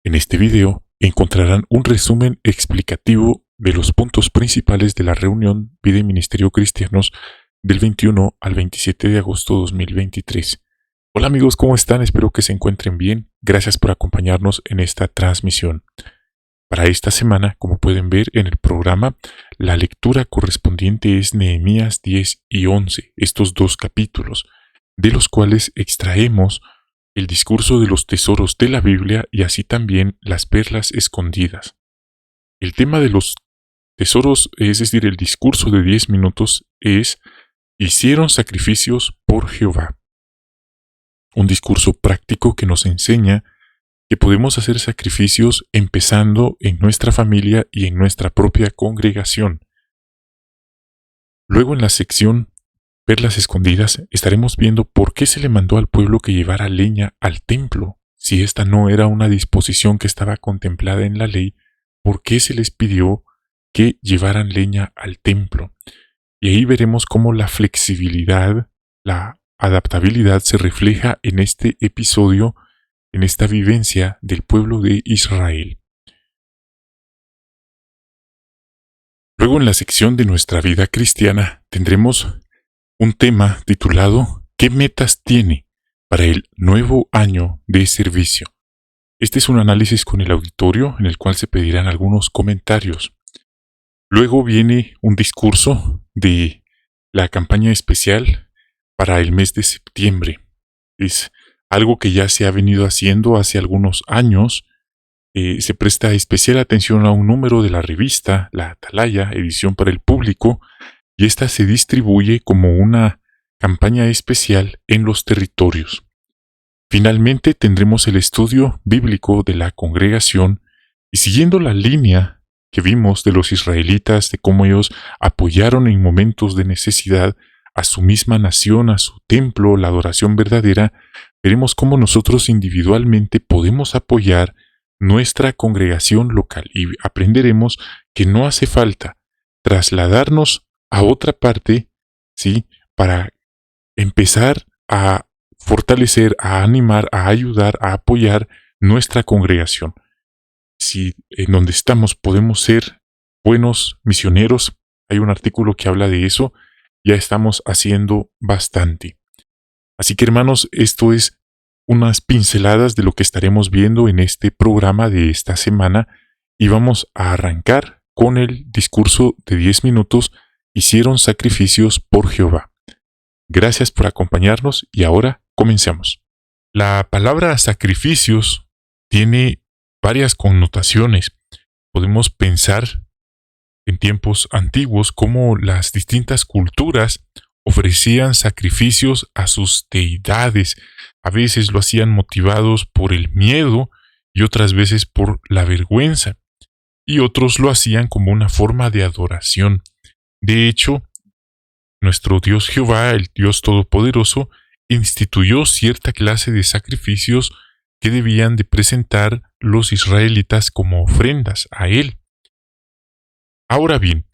En este video encontrarán un resumen explicativo de los puntos principales de la reunión Vida y Ministerio Cristianos del 21 al 27 de agosto de 2023. Hola amigos, ¿cómo están? Espero que se encuentren bien. Gracias por acompañarnos en esta transmisión. Para esta semana, como pueden ver en el programa, la lectura correspondiente es Nehemías 10 y 11, estos dos capítulos, de los cuales extraemos el discurso de los tesoros de la Biblia y así también las perlas escondidas. El tema de los tesoros, es decir, el discurso de 10 minutos es «Hicieron sacrificios por Jehová». Un discurso práctico que nos enseña que podemos hacer sacrificios empezando en nuestra familia y en nuestra propia congregación. Luego en la sección Perlas escondidas estaremos viendo por qué se le mandó al pueblo que llevara leña al templo. Si esta no era una disposición que estaba contemplada en la ley, ¿por qué se les pidió que llevaran leña al templo? Y ahí veremos cómo la flexibilidad, la adaptabilidad se refleja en este episodio, en esta vivencia del pueblo de Israel. Luego en la sección de nuestra vida cristiana tendremos un tema titulado ¿Qué metas tiene para el nuevo año de servicio? Este es un análisis con el auditorio en el cual se pedirán algunos comentarios. Luego viene un discurso de la campaña especial para el mes de septiembre. Es algo que ya se ha venido haciendo hace algunos años. Se presta especial atención a un número de la revista, la Atalaya, edición para el público, y esta se distribuye como una campaña especial en los territorios. Finalmente tendremos el estudio bíblico de la congregación y siguiendo la línea que vimos de los israelitas, de cómo ellos apoyaron en momentos de necesidad a su misma nación, a su templo, la adoración verdadera, veremos cómo nosotros individualmente podemos apoyar nuestra congregación local y aprenderemos que no hace falta trasladarnos a otra parte, ¿sí?, para empezar a fortalecer, a animar, a ayudar, a apoyar nuestra congregación. Si en donde estamos podemos ser buenos misioneros, hay un artículo que habla de eso, ya estamos haciendo bastante. Así que hermanos, esto es unas pinceladas de lo que estaremos viendo en este programa de esta semana y vamos a arrancar con el discurso de 10 minutos. Hicieron sacrificios por Jehová. Gracias por acompañarnos y ahora comencemos. La palabra sacrificios tiene varias connotaciones. Podemos pensar en tiempos antiguos cómo las distintas culturas ofrecían sacrificios a sus deidades. A veces lo hacían motivados por el miedo y otras veces por la vergüenza. Y otros lo hacían como una forma de adoración. De hecho, nuestro Dios Jehová, el Dios Todopoderoso, instituyó cierta clase de sacrificios que debían de presentar los israelitas como ofrendas a Él. Ahora bien,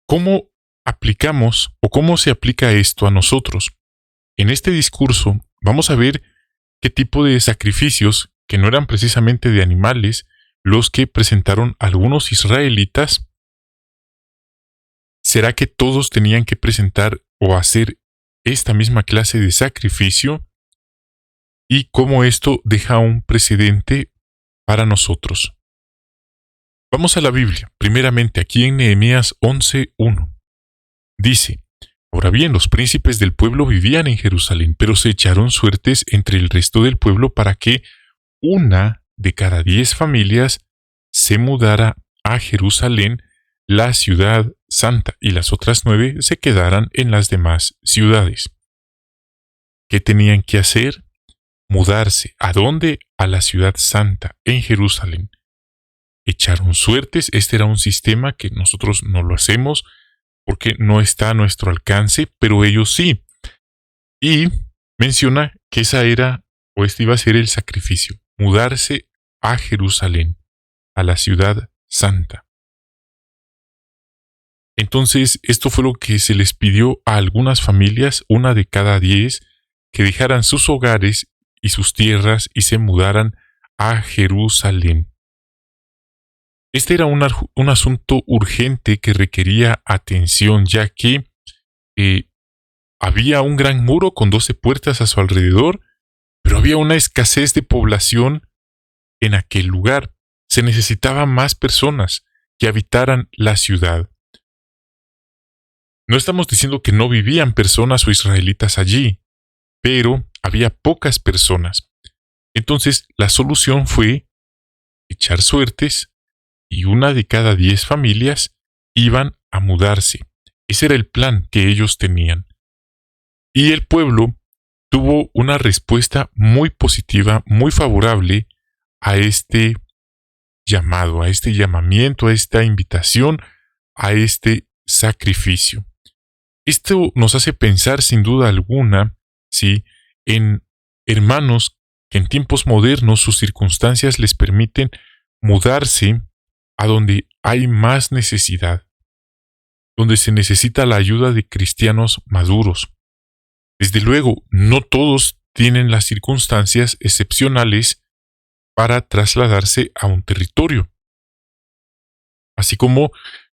¿cómo aplicamos o cómo se aplica esto a nosotros? En este discurso vamos a ver qué tipo de sacrificios, que no eran precisamente de animales, los que presentaron algunos israelitas. ¿Será que todos tenían que presentar o hacer esta misma clase de sacrificio? Y cómo esto deja un precedente para nosotros. Vamos a la Biblia, primeramente aquí en Nehemías 11:1. Dice: Ahora bien, los príncipes del pueblo vivían en Jerusalén, pero se echaron suertes entre el resto del pueblo para que una de cada 10 familias se mudara a Jerusalén, la ciudad santa, y las otras 9 se quedaran en las demás ciudades. ¿Qué tenían que hacer? Mudarse. ¿A dónde? A la ciudad santa, en Jerusalén. Echaron suertes. Este era un sistema que nosotros no lo hacemos porque no está a nuestro alcance, pero ellos sí. Y menciona que esa era, o este iba a ser el sacrificio, mudarse a Jerusalén, a la ciudad santa. Entonces, esto fue lo que se les pidió a algunas familias, una de cada 10, que dejaran sus hogares y sus tierras y se mudaran a Jerusalén. Este era un asunto urgente que requería atención, ya que había un gran muro con 12 puertas a su alrededor, pero había una escasez de población en aquel lugar. Se necesitaban más personas que habitaran la ciudad. No estamos diciendo que no vivían personas o israelitas allí, pero había pocas personas. Entonces, la solución fue echar suertes y una de cada 10 familias iban a mudarse. Ese era el plan que ellos tenían. Y el pueblo tuvo una respuesta muy positiva, muy favorable a este llamado, a este llamamiento, a esta invitación, a este sacrificio. Esto nos hace pensar sin duda alguna, ¿sí?, en hermanos que en tiempos modernos sus circunstancias les permiten mudarse a donde hay más necesidad, donde se necesita la ayuda de cristianos maduros. Desde luego, no todos tienen las circunstancias excepcionales para trasladarse a un territorio, así como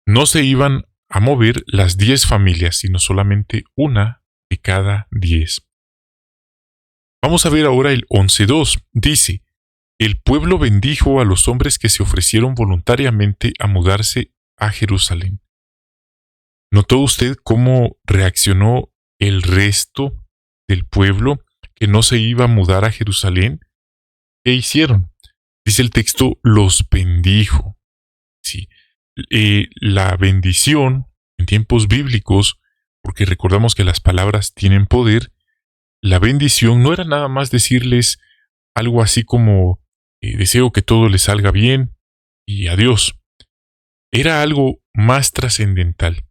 no se iban a mover las 10 familias, sino solamente una de cada 10. Vamos a ver ahora el 11.2. Dice: el pueblo bendijo a los hombres que se ofrecieron voluntariamente a mudarse a Jerusalén. ¿Notó usted cómo reaccionó el resto del pueblo que no se iba a mudar a Jerusalén? ¿Qué hicieron? Dice el texto, los bendijo. Sí. La bendición en tiempos bíblicos, porque recordamos que las palabras tienen poder, la bendición no era nada más decirles algo así como deseo que todo les salga bien y adiós. Era algo más trascendental.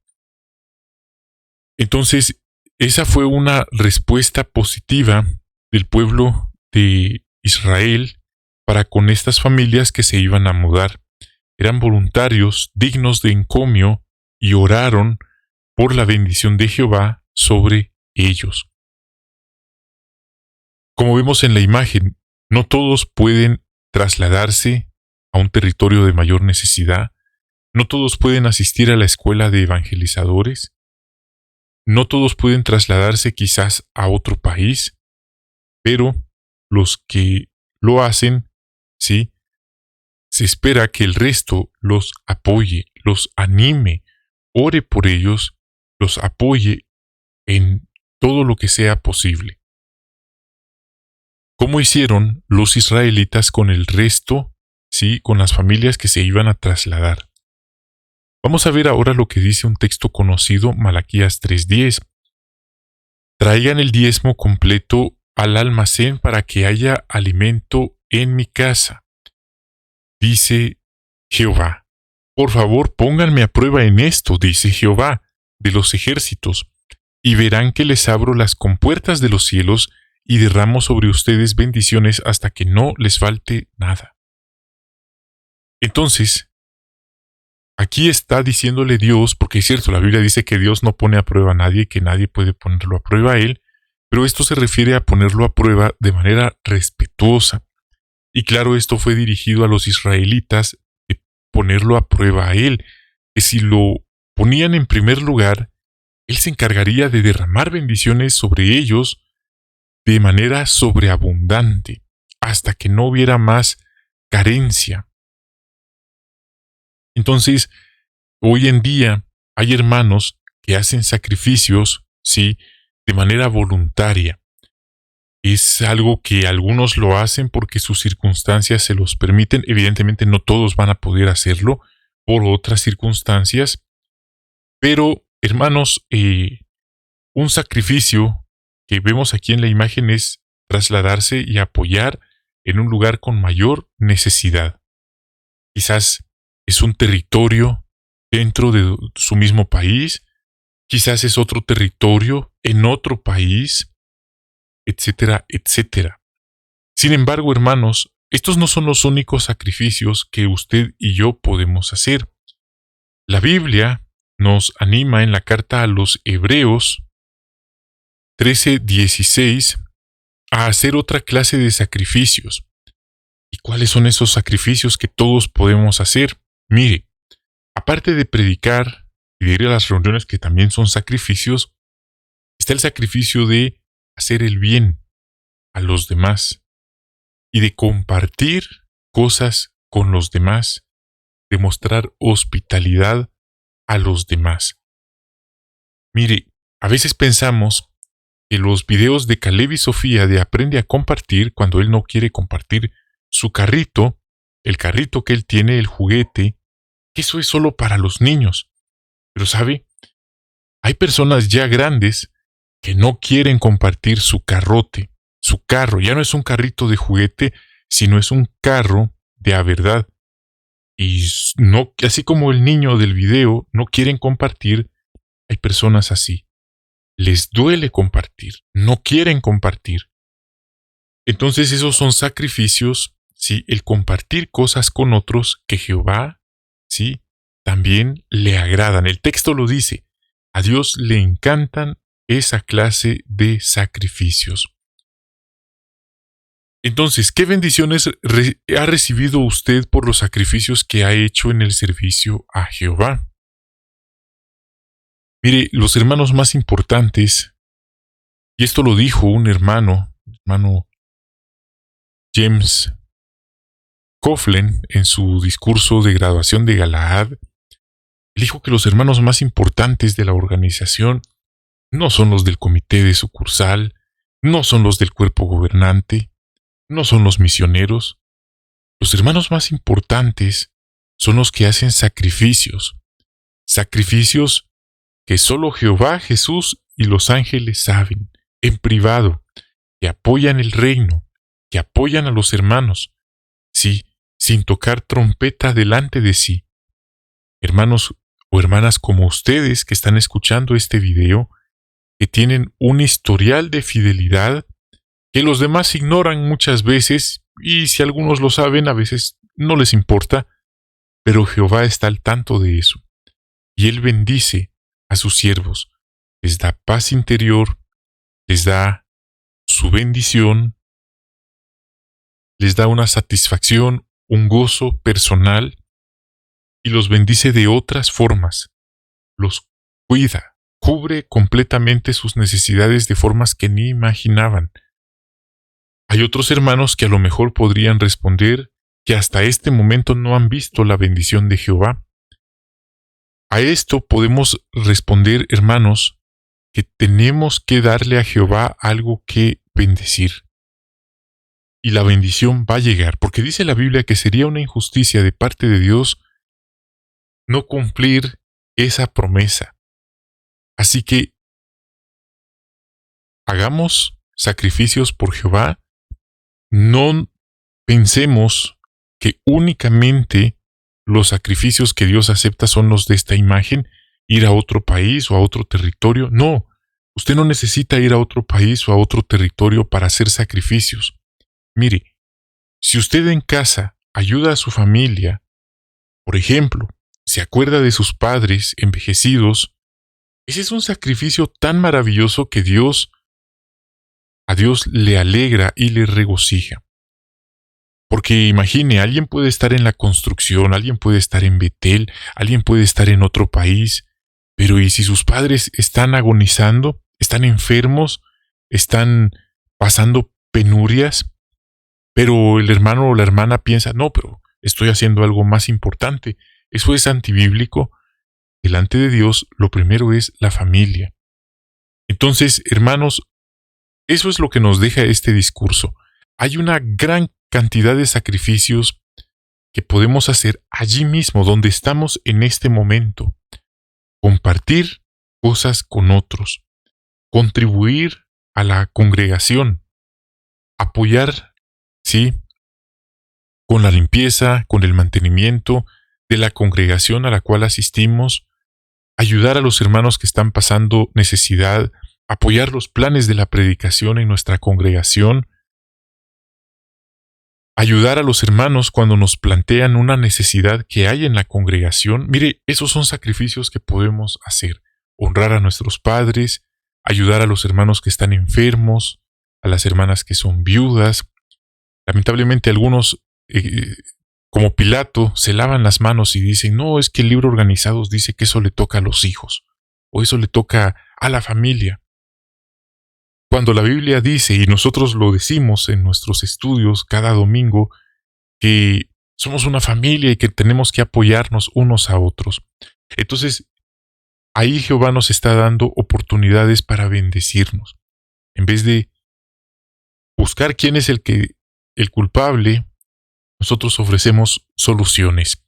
Entonces, esa fue una respuesta positiva del pueblo de Israel para con estas familias que se iban a mudar. Eran voluntarios dignos de encomio y oraron por la bendición de Jehová sobre ellos. Como vemos en la imagen, no todos pueden trasladarse a un territorio de mayor necesidad, no todos pueden asistir a la escuela de evangelizadores, no todos pueden trasladarse quizás a otro país, pero los que lo hacen, sí, se espera que el resto los apoye, los anime, ore por ellos, los apoye en todo lo que sea posible. ¿Cómo hicieron los israelitas con el resto, sí, con las familias que se iban a trasladar? Vamos a ver ahora lo que dice un texto conocido, Malaquías 3:10. Traigan el diezmo completo al almacén para que haya alimento en mi casa, dice Jehová. Por favor, pónganme a prueba en esto, dice Jehová de los ejércitos, y verán que les abro las compuertas de los cielos y derramo sobre ustedes bendiciones hasta que no les falte nada. Entonces, aquí está diciéndole Dios, porque es cierto, la Biblia dice que Dios no pone a prueba a nadie, que nadie puede ponerlo a prueba a Él, pero esto se refiere a ponerlo a prueba de manera respetuosa. Y claro, esto fue dirigido a los israelitas, de ponerlo a prueba a Él, que si lo ponían en primer lugar, Él se encargaría de derramar bendiciones sobre ellos de manera sobreabundante, hasta que no hubiera más carencia. Entonces, hoy en día hay hermanos que hacen sacrificios, sí, de manera voluntaria. Es algo que algunos lo hacen porque sus circunstancias se los permiten. Evidentemente no todos van a poder hacerlo por otras circunstancias. Pero, hermanos, un sacrificio que vemos aquí en la imagen es trasladarse y apoyar en un lugar con mayor necesidad. Quizás es un territorio dentro de su mismo país, quizás es otro territorio en otro país, etcétera, etcétera. Sin embargo, hermanos, estos no son los únicos sacrificios que usted y yo podemos hacer. La Biblia nos anima en la carta a los Hebreos 13:16 a hacer otra clase de sacrificios. ¿Y cuáles son esos sacrificios que todos podemos hacer? Mire, aparte de predicar y de ir a las reuniones que también son sacrificios, está el sacrificio de hacer el bien a los demás y de compartir cosas con los demás, de mostrar hospitalidad a los demás. Mire, a veces pensamos que los videos de Caleb y Sofía de Aprende a Compartir, cuando él no quiere compartir su carrito, el carrito que él tiene, el juguete, que eso es solo para los niños. Pero ¿sabe? Hay personas ya grandes que no quieren compartir su carrote, su carro. Ya no es un carrito de juguete, sino es un carro de a verdad. Y no, así como el niño del video no quieren compartir, hay personas así. Les duele compartir, no quieren compartir. Entonces esos son sacrificios, sí, el compartir cosas con otros que Jehová, sí, también le agradan. El texto lo dice, a Dios le encantan esa clase de sacrificios. Entonces, ¿qué bendiciones ha recibido usted por los sacrificios que ha hecho en el servicio a Jehová? Mire, los hermanos más importantes, y esto lo dijo un hermano James Coughlin en su discurso de graduación de Galaad, dijo que los hermanos más importantes de la organización no son los del comité de sucursal, no son los del cuerpo gobernante, no son los misioneros. Los hermanos más importantes son los que hacen sacrificios, sacrificios que solo Jehová, Jesús y los ángeles saben, en privado, que apoyan el reino, que apoyan a los hermanos, sí, sin tocar trompeta delante de sí. Hermanos o hermanas como ustedes que están escuchando este video, que tienen un historial de fidelidad que los demás ignoran muchas veces, y si algunos lo saben, a veces no les importa, pero Jehová está al tanto de eso, y Él bendice a sus siervos, les da paz interior, les da su bendición, les da una satisfacción, un gozo personal, y los bendice de otras formas, los cuida, cubre completamente sus necesidades de formas que ni imaginaban. Hay otros hermanos que a lo mejor podrían responder que hasta este momento no han visto la bendición de Jehová. A esto podemos responder, hermanos, que tenemos que darle a Jehová algo que bendecir. Y la bendición va a llegar, porque dice la Biblia que sería una injusticia de parte de Dios no cumplir esa promesa. Así que hagamos sacrificios por Jehová. No pensemos que únicamente los sacrificios que Dios acepta son los de esta imagen, ir a otro país o a otro territorio. No, usted no necesita ir a otro país o a otro territorio para hacer sacrificios. Mire, si usted en casa ayuda a su familia, por ejemplo, se acuerda de sus padres envejecidos, ese es un sacrificio tan maravilloso que a Dios le alegra y le regocija. Porque imagine, alguien puede estar en la construcción, alguien puede estar en Betel, alguien puede estar en otro país, pero ¿y si sus padres están agonizando, están enfermos, están pasando penurias? Pero el hermano o la hermana piensa, no, pero estoy haciendo algo más importante. Eso es antibíblico. Delante de Dios, lo primero es la familia. Entonces, hermanos, eso es lo que nos deja este discurso. Hay una gran cantidad de sacrificios que podemos hacer allí mismo, donde estamos en este momento. Compartir cosas con otros, contribuir a la congregación, apoyar, sí, con la limpieza, con el mantenimiento de la congregación a la cual asistimos, ayudar a los hermanos que están pasando necesidad, apoyar los planes de la predicación en nuestra congregación, ayudar a los hermanos cuando nos plantean una necesidad que hay en la congregación. Mire, esos son sacrificios que podemos hacer. Honrar a nuestros padres, ayudar a los hermanos que están enfermos, a las hermanas que son viudas. Lamentablemente algunos como Pilato, se lavan las manos y dicen, no, es que el libro Organizados dice que eso le toca a los hijos, o eso le toca a la familia. Cuando la Biblia dice, y nosotros lo decimos en nuestros estudios cada domingo, que somos una familia y que tenemos que apoyarnos unos a otros. Entonces, ahí Jehová nos está dando oportunidades para bendecirnos. En vez de buscar quién es el culpable, nosotros ofrecemos soluciones.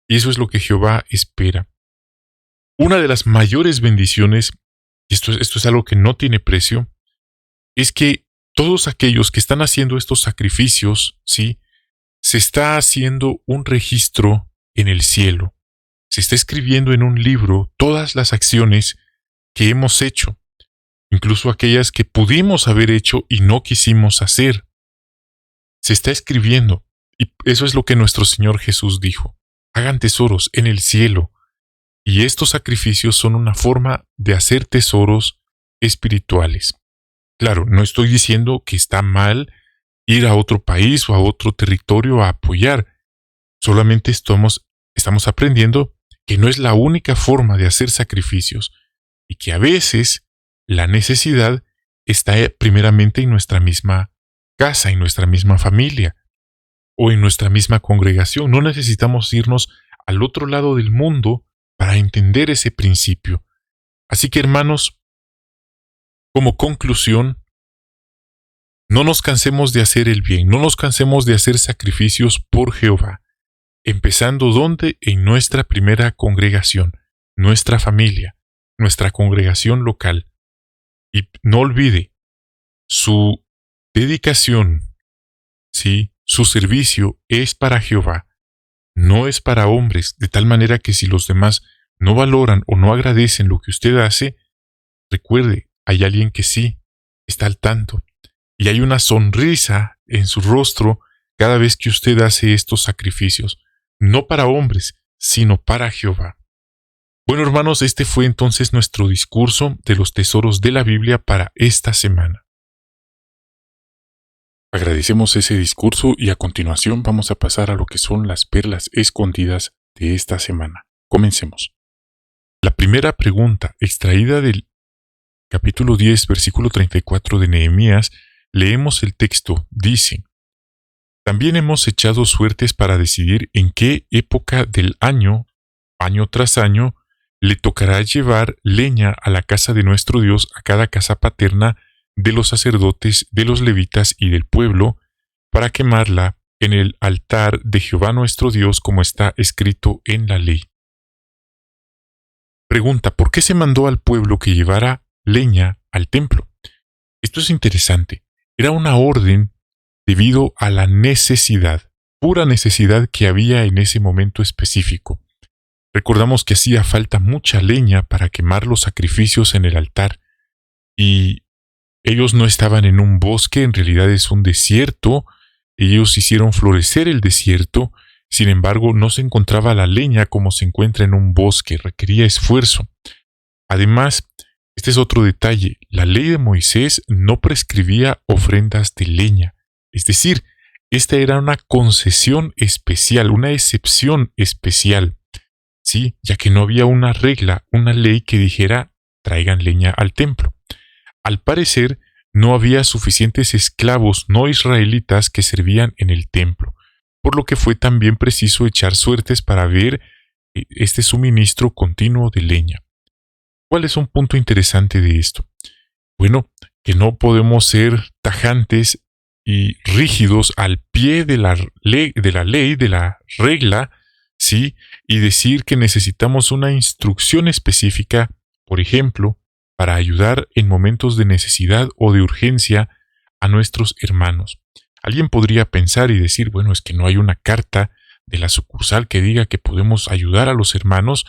Y eso es lo que Jehová espera. Una de las mayores bendiciones, y esto es algo que no tiene precio, es que todos aquellos que están haciendo estos sacrificios, ¿sí?, se está haciendo un registro en el cielo. Se está escribiendo en un libro todas las acciones que hemos hecho, incluso aquellas que pudimos haber hecho y no quisimos hacer. Se está escribiendo, y eso es lo que nuestro Señor Jesús dijo. Hagan tesoros en el cielo, y estos sacrificios son una forma de hacer tesoros espirituales. Claro, no estoy diciendo que está mal ir a otro país o a otro territorio a apoyar. Solamente estamos aprendiendo que no es la única forma de hacer sacrificios y que a veces la necesidad está primeramente en nuestra misma casa, en nuestra misma familia o en nuestra misma congregación. No necesitamos irnos al otro lado del mundo para entender ese principio. Así que, hermanos, como conclusión, no nos cansemos de hacer el bien, no nos cansemos de hacer sacrificios por Jehová, empezando ¿dónde? En nuestra primera congregación, nuestra familia, nuestra congregación local. Y no olvide, su dedicación, ¿sí?, su servicio es para Jehová, no es para hombres, de tal manera que si los demás no valoran o no agradecen lo que usted hace, recuerde, hay alguien que sí está al tanto. Y hay una sonrisa en su rostro cada vez que usted hace estos sacrificios, no para hombres, sino para Jehová. Bueno, hermanos, este fue entonces nuestro discurso de los tesoros de la Biblia para esta semana. Agradecemos ese discurso y a continuación vamos a pasar a lo que son las perlas escondidas de esta semana. Comencemos. La primera pregunta, extraída del capítulo 10, versículo 34 de Nehemías, leemos el texto, dice: También hemos echado suertes para decidir en qué época del año tras año, le tocará llevar leña a la casa de nuestro Dios, a cada casa paterna de los sacerdotes, de los levitas y del pueblo, para quemarla en el altar de Jehová nuestro Dios, como está escrito en la ley. Pregunta: ¿por qué se mandó al pueblo que llevara leña al templo? Esto es interesante. Era una orden debido a la necesidad, pura necesidad que había en ese momento específico. Recordamos que hacía falta mucha leña para quemar los sacrificios en el altar, y ellos no estaban en un bosque, en realidad es un desierto. Ellos hicieron florecer el desierto, sin embargo no se encontraba la leña como se encuentra en un bosque, requería esfuerzo. Además, este es otro detalle, la ley de Moisés no prescribía ofrendas de leña, es decir, esta era una concesión especial, una excepción especial, ¿sí?, ya que no había una regla, una ley que dijera traigan leña al templo. Al parecer, no había suficientes esclavos no israelitas que servían en el templo, por lo que fue también preciso echar suertes para ver este suministro continuo de leña. ¿Cuál es un punto interesante de esto? Bueno, que no podemos ser tajantes y rígidos al pie de la ley, de la regla, ¿sí?, y decir que necesitamos una instrucción específica, por ejemplo, para ayudar en momentos de necesidad o de urgencia a nuestros hermanos. Alguien podría pensar y decir, bueno, es que no hay una carta de la sucursal que diga que podemos ayudar a los hermanos.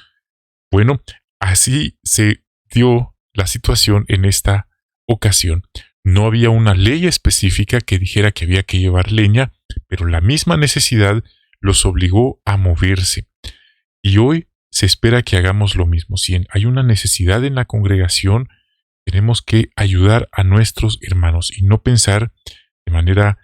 Bueno, así se dio la situación en esta ocasión. No había una ley específica que dijera que había que llevar leña, pero la misma necesidad los obligó a moverse. Y hoy se espera que hagamos lo mismo. Si hay una necesidad en la congregación, tenemos que ayudar a nuestros hermanos y no pensar de manera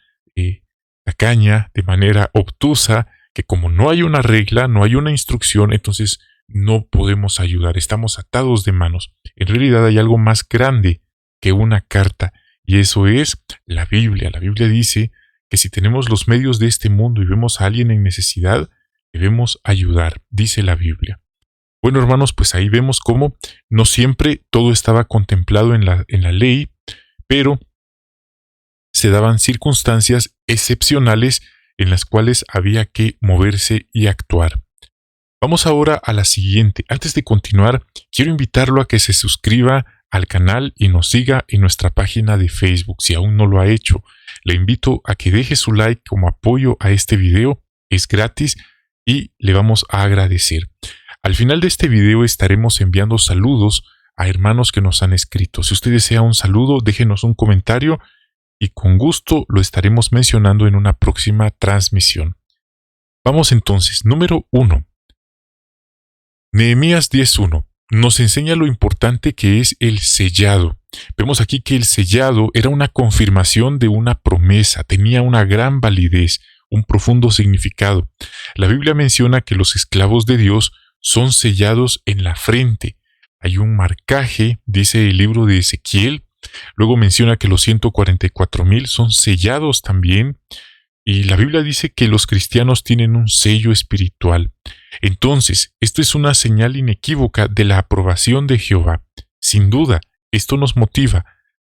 tacaña, de manera obtusa, que como no hay una regla, no hay una instrucción, entonces no podemos ayudar, estamos atados de manos. En realidad hay algo más grande que una carta, y eso es la Biblia. La Biblia dice que si tenemos los medios de este mundo y vemos a alguien en necesidad, debemos ayudar, dice la Biblia. Bueno, hermanos, pues ahí vemos cómo no siempre todo estaba contemplado en la ley, pero se daban circunstancias excepcionales en las cuales había que moverse y actuar. Vamos ahora a la siguiente. Antes de continuar, quiero invitarlo a que se suscriba al canal y nos siga en nuestra página de Facebook. Si aún no lo ha hecho, le invito a que deje su like como apoyo a este video. Es gratis y le vamos a agradecer. Al final de este video estaremos enviando saludos a hermanos que nos han escrito. Si usted desea un saludo, déjenos un comentario y con gusto lo estaremos mencionando en una próxima transmisión. Vamos entonces, número 1. Nehemías 10:1 nos enseña lo importante que es el sellado. Vemos aquí que el sellado era una confirmación de una promesa, tenía una gran validez, un profundo significado. La Biblia menciona que los esclavos de Dios son sellados en la frente. Hay un marcaje, dice el libro de Ezequiel. Luego menciona que los 144,000 son sellados también. Y la Biblia dice que los cristianos tienen un sello espiritual. Entonces, esto es una señal inequívoca de la aprobación de Jehová. Sin duda, esto nos motiva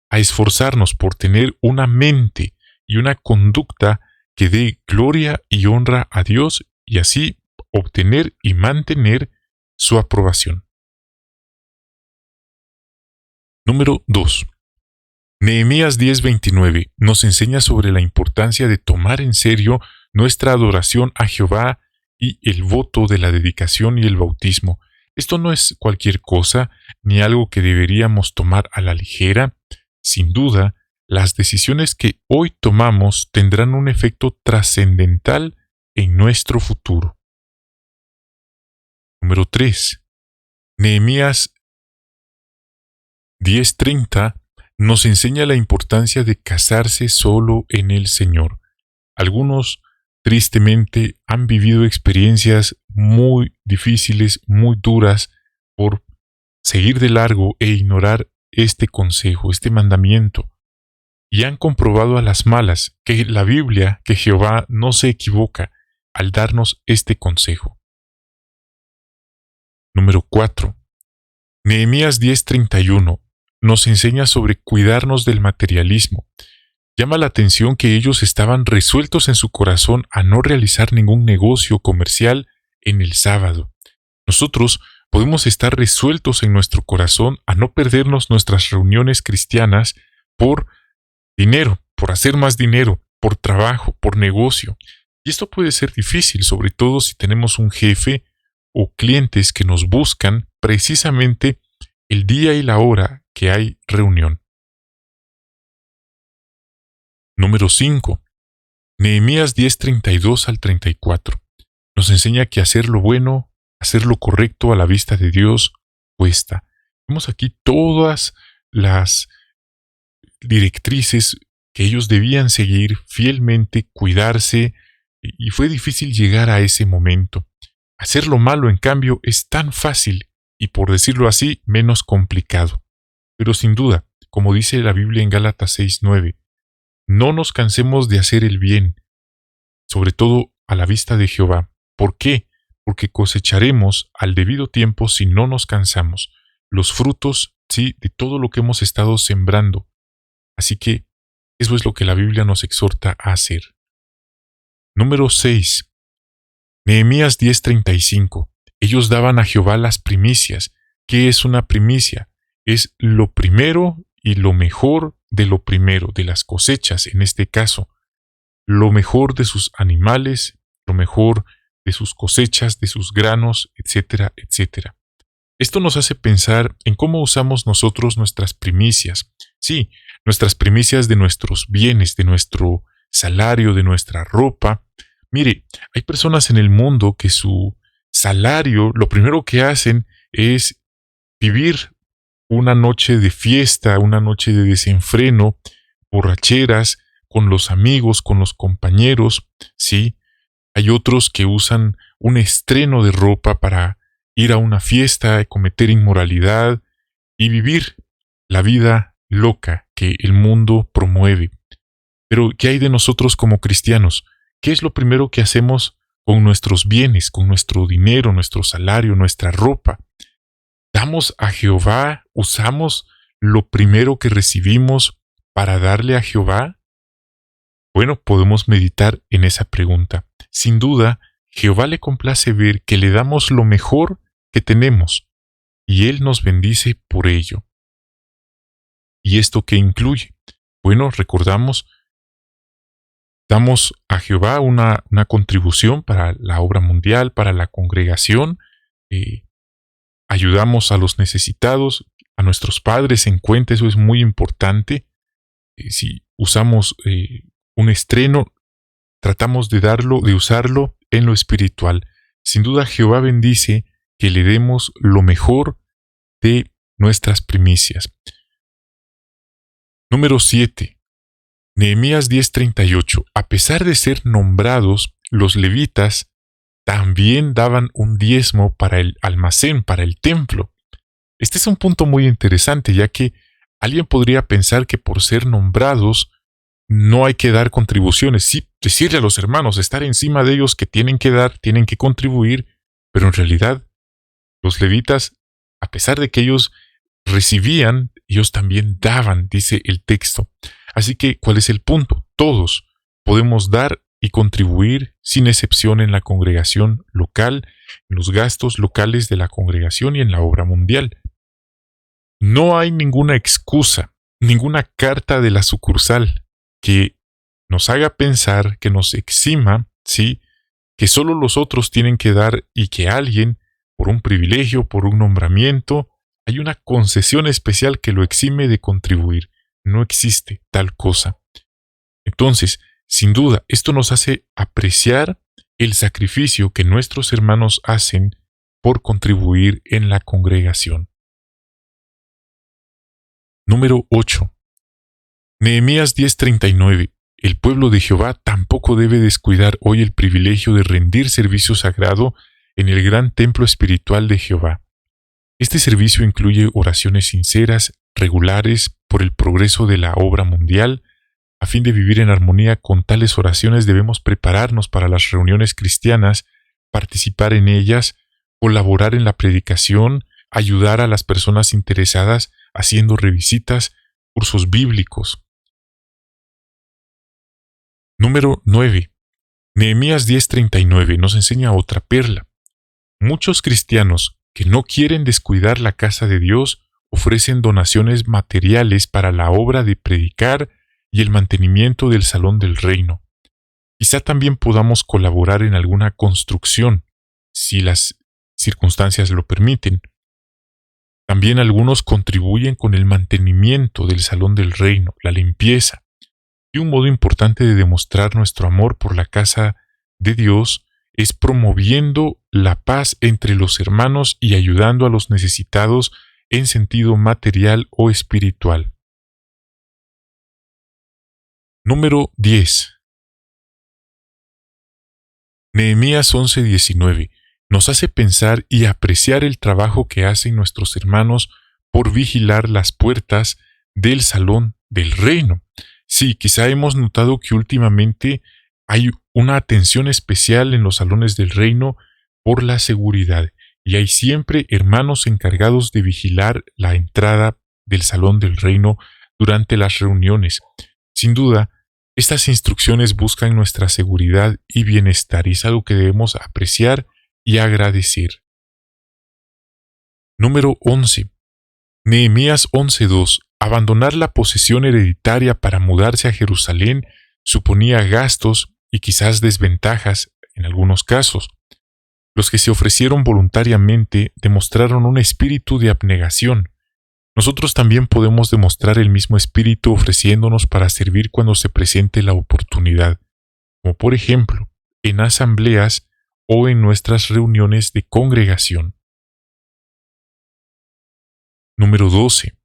a esforzarnos por tener una mente y una conducta que dé gloria y honra a Dios y así obtener y mantener su aprobación. Número 2. Nehemías 10:29 nos enseña sobre la importancia de tomar en serio nuestra adoración a Jehová y el voto de la dedicación y el bautismo. Esto no es cualquier cosa ni algo que deberíamos tomar a la ligera. Sin duda, las decisiones que hoy tomamos tendrán un efecto trascendental en nuestro futuro. Número 3. Nehemías 10:30 nos enseña la importancia de casarse solo en el Señor. Algunos, tristemente, han vivido experiencias muy difíciles, muy duras, por seguir de largo e ignorar este consejo, este mandamiento, y han comprobado a las malas que la Biblia, que Jehová no se equivoca al darnos este consejo. Número 4. Nehemías 10:31 nos enseña sobre cuidarnos del materialismo. Llama la atención que ellos estaban resueltos en su corazón a no realizar ningún negocio comercial en el sábado. Nosotros podemos estar resueltos en nuestro corazón a no perdernos nuestras reuniones cristianas por dinero, por hacer más dinero, por trabajo, por negocio. Y esto puede ser difícil, sobre todo si tenemos un jefe o clientes que nos buscan precisamente el día y la hora que hay reunión. Número 5. Nehemías 10:32 al 34 nos enseña que hacer lo bueno, hacer lo correcto a la vista de Dios cuesta. Vemos aquí todas las directrices que ellos debían seguir fielmente, cuidarse, y fue difícil llegar a ese momento. Hacer lo malo, en cambio, es tan fácil y, por decirlo así, menos complicado. Pero sin duda, como dice la Biblia en Gálatas 6:9, no nos cansemos de hacer el bien, sobre todo a la vista de Jehová. ¿Por qué? Porque cosecharemos al debido tiempo si no nos cansamos, los frutos, sí, de todo lo que hemos estado sembrando. Así que eso es lo que la Biblia nos exhorta a hacer. Número 6. Nehemías 10:35. Ellos daban a Jehová las primicias. ¿Qué es una primicia? Es lo primero y lo mejor de lo primero, de las cosechas en este caso. Lo mejor de sus animales, lo mejor de sus cosechas, de sus granos, etcétera, etcétera. Esto nos hace pensar en cómo usamos nosotros nuestras primicias. Sí, nuestras primicias de nuestros bienes, de nuestro salario, de nuestra ropa. Mire, hay personas en el mundo que su salario, lo primero que hacen es vivir una noche de fiesta, una noche de desenfreno, borracheras, con los amigos, con los compañeros, ¿sí? Hay otros que usan un estreno de ropa para ir a una fiesta, cometer inmoralidad y vivir la vida loca que el mundo promueve. Pero, ¿qué hay de nosotros como cristianos? ¿Qué es lo primero que hacemos con nuestros bienes, con nuestro dinero, nuestro salario, nuestra ropa? ¿Damos a Jehová? ¿Usamos lo primero que recibimos para darle a Jehová? Bueno, podemos meditar en esa pregunta. Sin duda, Jehová le complace ver que le damos lo mejor que tenemos, y Él nos bendice por ello. ¿Y esto qué incluye? Bueno, recordamos, damos a Jehová una contribución para la obra mundial, para la congregación, ayudamos a los necesitados, a nuestros padres en cuenta, eso es muy importante. Si usamos un estreno, tratamos de usarlo en lo espiritual. Sin duda, Jehová bendice que le demos lo mejor de nuestras primicias. Número 7. Nehemías 10:38. A pesar de ser nombrados, los levitas también daban un diezmo para el almacén, para el templo. Este es un punto muy interesante, ya que alguien podría pensar que por ser nombrados no hay que dar contribuciones. Sí, decirle a los hermanos, estar encima de ellos que tienen que dar, tienen que contribuir, pero en realidad los levitas, a pesar de que ellos recibían, ellos también daban, dice el texto. Así que, ¿cuál es el punto? Todos podemos dar y contribuir sin excepción en la congregación local, en los gastos locales de la congregación y en la obra mundial. No hay ninguna excusa, ninguna carta de la sucursal que nos haga pensar, que nos exima, ¿sí?, que solo los otros tienen que dar y que alguien, por un privilegio, por un nombramiento, hay una concesión especial que lo exime de contribuir. No existe tal cosa. Entonces, sin duda, esto nos hace apreciar el sacrificio que nuestros hermanos hacen por contribuir en la congregación. Número 8. Nehemías 10:39. El pueblo de Jehová tampoco debe descuidar hoy el privilegio de rendir servicio sagrado en el gran templo espiritual de Jehová. Este servicio incluye oraciones sinceras, regulares, por el progreso de la obra mundial. A fin de vivir en armonía con tales oraciones debemos prepararnos para las reuniones cristianas, participar en ellas, colaborar en la predicación, ayudar a las personas interesadas haciendo revisitas, cursos bíblicos. Número 9. Nehemías 10:39 nos enseña otra perla. Muchos cristianos que no quieren descuidar la casa de Dios ofrecen donaciones materiales para la obra de predicar y el mantenimiento del salón del reino. Quizá también podamos colaborar en alguna construcción, si las circunstancias lo permiten. También algunos contribuyen con el mantenimiento del salón del reino, la limpieza. Y un modo importante de demostrar nuestro amor por la casa de Dios es promoviendo la paz entre los hermanos y ayudando a los necesitados en sentido material o espiritual. Número 10. Nehemías 11:19 nos hace pensar y apreciar el trabajo que hacen nuestros hermanos por vigilar las puertas del salón del reino. Sí, quizá hemos notado que últimamente hay una atención especial en los salones del reino por la seguridad, y hay siempre hermanos encargados de vigilar la entrada del salón del reino durante las reuniones. Sin duda, estas instrucciones buscan nuestra seguridad y bienestar, y es algo que debemos apreciar y agradecer. Número 11. Nehemías 11:2. Abandonar la posesión hereditaria para mudarse a Jerusalén suponía gastos y quizás desventajas en algunos casos. Los que se ofrecieron voluntariamente demostraron un espíritu de abnegación. Nosotros también podemos demostrar el mismo espíritu ofreciéndonos para servir cuando se presente la oportunidad, como por ejemplo, en asambleas o en nuestras reuniones de congregación. Número 12.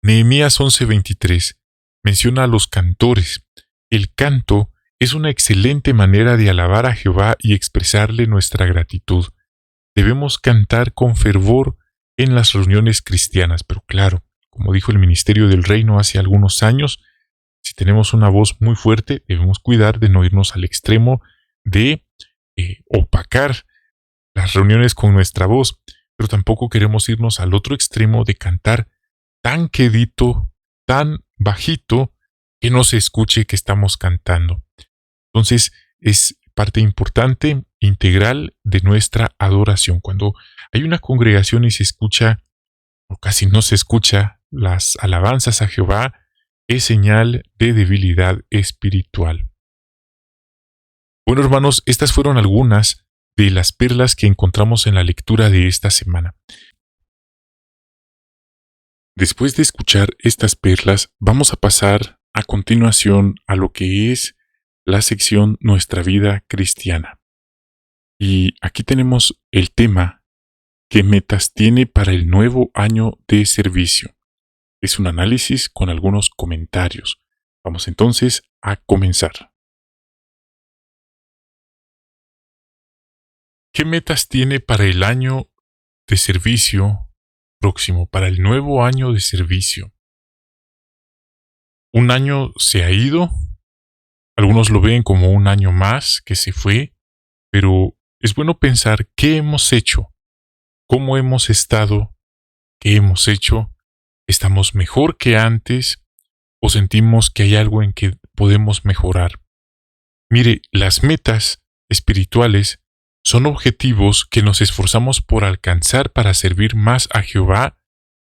Nehemías 11:23 menciona a los cantores. El canto es una excelente manera de alabar a Jehová y expresarle nuestra gratitud. Debemos cantar con fervor en las reuniones cristianas, pero claro, como dijo el Ministerio del Reino hace algunos años, si tenemos una voz muy fuerte, debemos cuidar de no irnos al extremo de opacar las reuniones con nuestra voz, pero tampoco queremos irnos al otro extremo de cantar tan quedito, tan bajito, que no se escuche que estamos cantando. Entonces, es parte importante, integral de nuestra adoración. Cuando hay una congregación y se escucha, o casi no se escucha, las alabanzas a Jehová, es señal de debilidad espiritual. Bueno, hermanos, estas fueron algunas de las perlas que encontramos en la lectura de esta semana. Después de escuchar estas perlas, vamos a pasar a continuación a lo que es la sección Nuestra vida cristiana. Y aquí tenemos el tema ¿qué metas tiene para el nuevo año de servicio? Es un análisis con algunos comentarios. Vamos entonces a comenzar. ¿Qué metas tiene para el año de servicio próximo, para el nuevo año de servicio? Un año se ha ido, algunos lo ven como un año más que se fue, pero es bueno pensar qué hemos hecho, cómo hemos estado, qué hemos hecho, ¿estamos mejor que antes o sentimos que hay algo en que podemos mejorar? Mire, las metas espirituales son objetivos que nos esforzamos por alcanzar para servir más a Jehová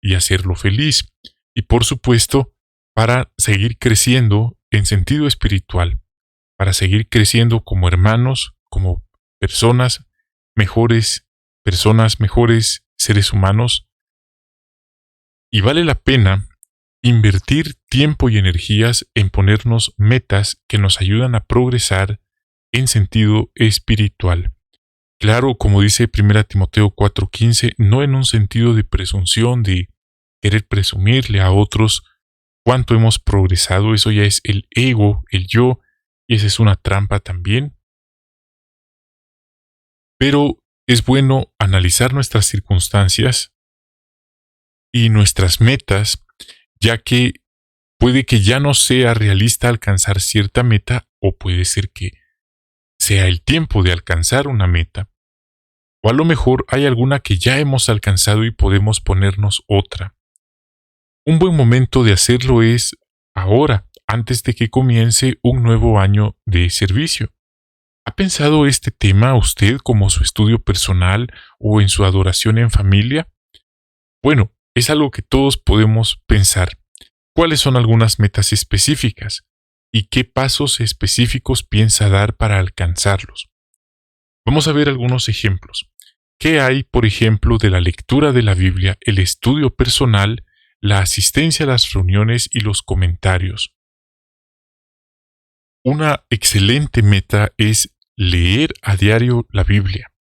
y hacerlo feliz, y por supuesto, para seguir creciendo en sentido espiritual, para seguir creciendo como hermanos, como personas mejores seres humanos. Y vale la pena invertir tiempo y energías en ponernos metas que nos ayudan a progresar en sentido espiritual. Claro, como dice 1 Timoteo 4:15, no en un sentido de presunción, de querer presumirle a otros cuánto hemos progresado, eso ya es el ego, el yo, y esa es una trampa también. Pero es bueno analizar nuestras circunstancias y nuestras metas, ya que puede que ya no sea realista alcanzar cierta meta o puede ser que sea el tiempo de alcanzar una meta. O a lo mejor hay alguna que ya hemos alcanzado y podemos ponernos otra. Un buen momento de hacerlo es ahora, antes de que comience un nuevo año de servicio. ¿Ha pensado este tema usted como su estudio personal o en su adoración en familia? Bueno, es algo que todos podemos pensar. ¿Cuáles son algunas metas específicas? ¿Y qué pasos específicos piensa dar para alcanzarlos? Vamos a ver algunos ejemplos. ¿Qué hay, por ejemplo, de la lectura de la Biblia, el estudio personal, la asistencia a las reuniones y los comentarios? Una excelente meta es leer a diario la Biblia,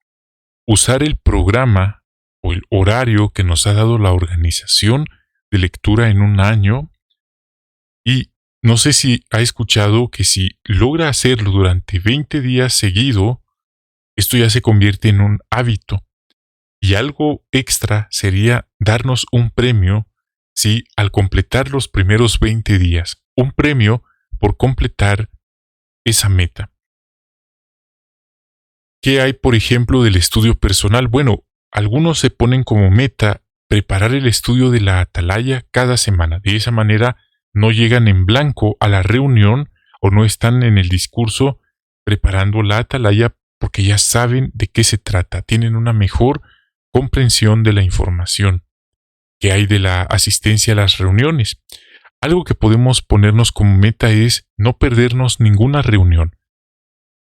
usar el programa o el horario que nos ha dado la organización de lectura en un año, y no sé si ha escuchado que si logra hacerlo durante 20 días seguido, esto ya se convierte en un hábito. Y algo extra sería darnos un premio si al completar los primeros 20 días, un premio por completar esa meta. ¿Qué hay, por ejemplo, del estudio personal? Bueno, algunos se ponen como meta preparar el estudio de la atalaya cada semana. De esa manera no llegan en blanco a la reunión o no están en el discurso preparando la atalaya porque ya saben de qué se trata, tienen una mejor comprensión de la información que hay de la asistencia a las reuniones. Algo que podemos ponernos como meta es no perdernos ninguna reunión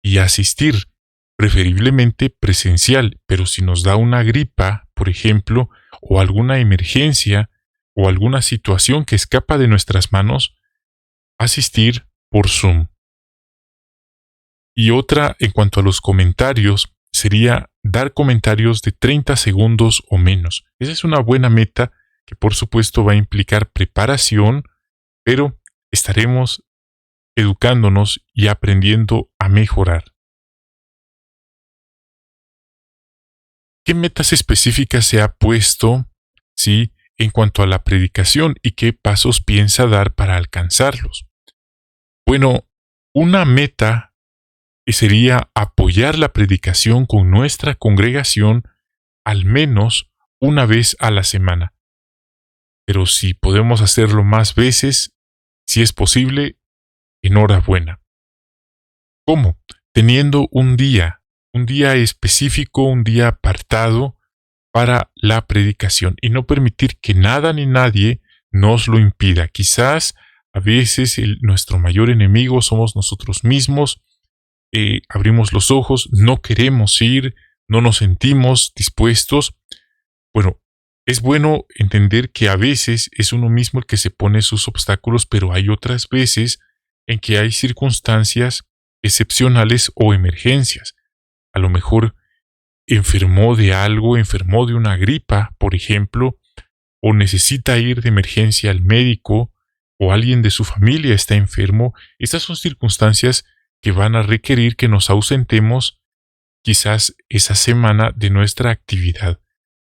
y asistir, preferiblemente presencial, pero si nos da una gripa, por ejemplo, o alguna emergencia o alguna situación que escapa de nuestras manos, asistir por Zoom. Y otra, en cuanto a los comentarios, sería dar comentarios de 30 segundos o menos. Esa es una buena meta que por supuesto va a implicar preparación, pero estaremos educándonos y aprendiendo a mejorar. ¿Qué metas específicas se ha puesto, sí, en cuanto a la predicación y qué pasos piensa dar para alcanzarlos? Bueno, una meta sería apoyar la predicación con nuestra congregación al menos una vez a la semana. Pero si podemos hacerlo más veces, si es posible, enhorabuena. ¿Cómo? Teniendo un día específico, un día apartado para la predicación y no permitir que nada ni nadie nos lo impida. Quizás a veces nuestro mayor enemigo somos nosotros mismos. Abrimos los ojos, no queremos ir, no nos sentimos dispuestos. Bueno, es bueno entender que a veces es uno mismo el que se pone sus obstáculos, pero hay otras veces en que hay circunstancias excepcionales o emergencias. A lo mejor enfermó de algo, enfermó de una gripa, por ejemplo, o necesita ir de emergencia al médico, o alguien de su familia está enfermo. Estas son circunstancias que van a requerir que nos ausentemos quizás esa semana de nuestra actividad.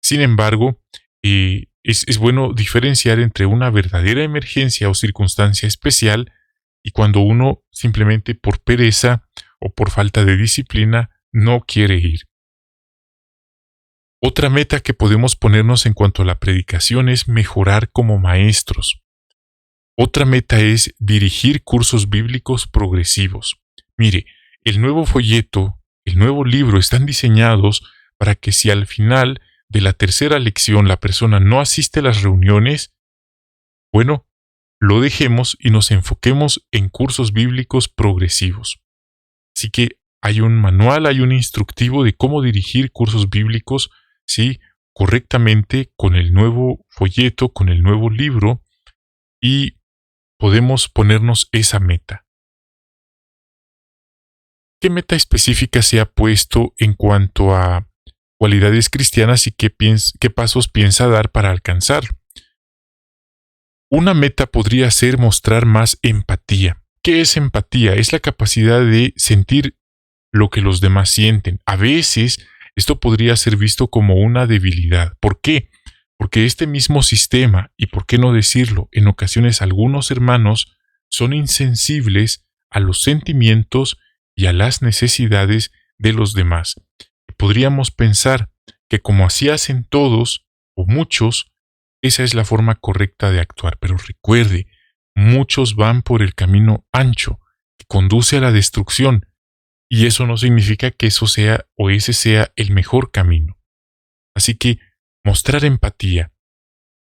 Sin embargo, es bueno diferenciar entre una verdadera emergencia o circunstancia especial y cuando uno simplemente por pereza o por falta de disciplina no quiere ir. Otra meta que podemos ponernos en cuanto a la predicación es mejorar como maestros. Otra meta es dirigir cursos bíblicos progresivos. Mire, el nuevo folleto, el nuevo libro están diseñados para que si al final de la tercera lección la persona no asiste a las reuniones, bueno, lo dejemos y nos enfoquemos en cursos bíblicos progresivos. Así que hay un manual, hay un instructivo de cómo dirigir cursos bíblicos, sí, correctamente con el nuevo folleto, con el nuevo libro, y podemos ponernos esa meta. ¿Qué meta específica se ha puesto en cuanto a cualidades cristianas y qué pasos piensa dar para alcanzarlo? Una meta podría ser mostrar más empatía. ¿Qué es empatía? Es la capacidad de sentir lo que los demás sienten. A veces esto podría ser visto como una debilidad. ¿Por qué? Porque este mismo sistema, y por qué no decirlo, en ocasiones algunos hermanos son insensibles a los sentimientos y a las necesidades de los demás. Podríamos pensar que como así hacen todos o muchos, esa es la forma correcta de actuar. Pero recuerde, muchos van por el camino ancho que conduce a la destrucción, y eso no significa que eso sea o ese sea el mejor camino. Así que mostrar empatía,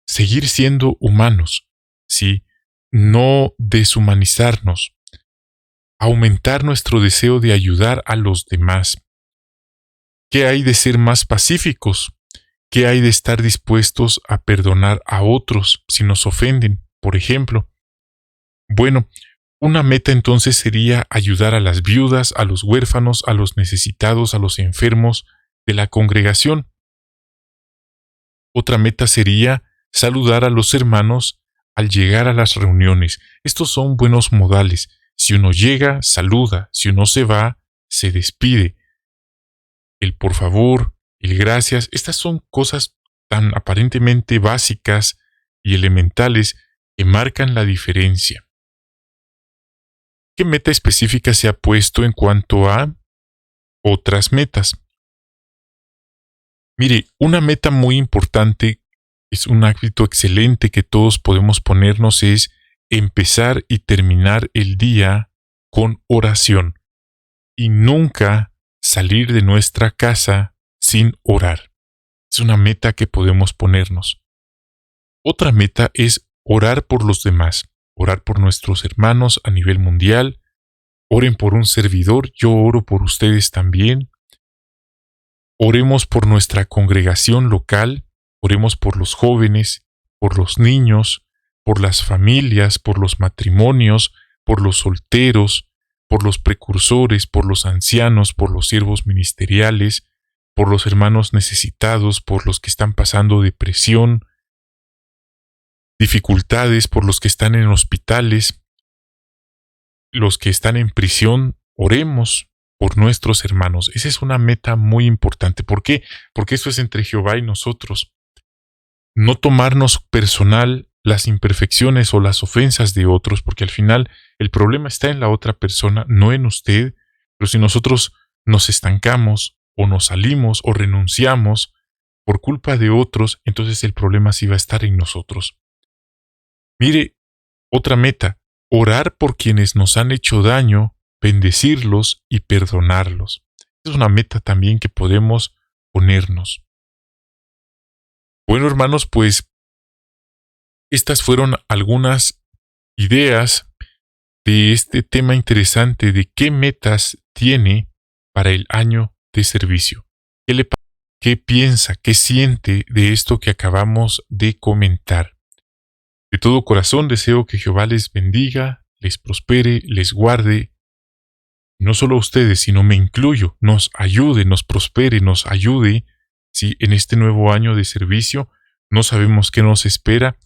seguir siendo humanos, ¿sí? No deshumanizarnos, aumentar nuestro deseo de ayudar a los demás. ¿Qué hay de ser más pacíficos? ¿Qué hay de estar dispuestos a perdonar a otros si nos ofenden, por ejemplo? Bueno, una meta entonces sería ayudar a las viudas, a los huérfanos, a los necesitados, a los enfermos de la congregación. Otra meta sería saludar a los hermanos al llegar a las reuniones. Estos son buenos modales. Si uno llega, saluda. Si uno se va, se despide. El por favor, el gracias, estas son cosas tan aparentemente básicas y elementales que marcan la diferencia. ¿Qué meta específica se ha puesto en cuanto a otras metas? Mire, una meta muy importante, es un hábito excelente que todos podemos ponernos, es empezar y terminar el día con oración y nunca salir de nuestra casa sin orar. Es una meta que podemos ponernos. Otra meta es orar por los demás, orar por nuestros hermanos a nivel mundial. Oren por un servidor, yo oro por ustedes también. Oremos por nuestra congregación local, oremos por los jóvenes, por los niños, por las familias, por los matrimonios, por los solteros, por los precursores, por los ancianos, por los siervos ministeriales, por los hermanos necesitados, por los que están pasando depresión, dificultades, por los que están en hospitales. los que están en prisión, oremos por nuestros hermanos. Esa es una meta muy importante. ¿Por qué? Porque eso es entre Jehová y nosotros. No tomarnos personal las imperfecciones o las ofensas de otros, porque al final el problema está en la otra persona, no en usted. Pero si nosotros nos estancamos o nos salimos o renunciamos por culpa de otros, entonces el problema sí va a estar en nosotros. Mire, otra meta, orar por quienes nos han hecho daño, bendecirlos y perdonarlos. Es una meta también que podemos ponernos. Bueno, hermanos, pues estas fueron algunas ideas de este tema interesante de qué metas tiene para el año de servicio. ¿Qué piensa, qué siente de esto que acabamos de comentar? De todo corazón deseo que Jehová les bendiga, les prospere, les guarde. No solo a ustedes, sino me incluyo, nos ayude, nos prospere, nos ayude. Si en este nuevo año de servicio no sabemos qué nos espera,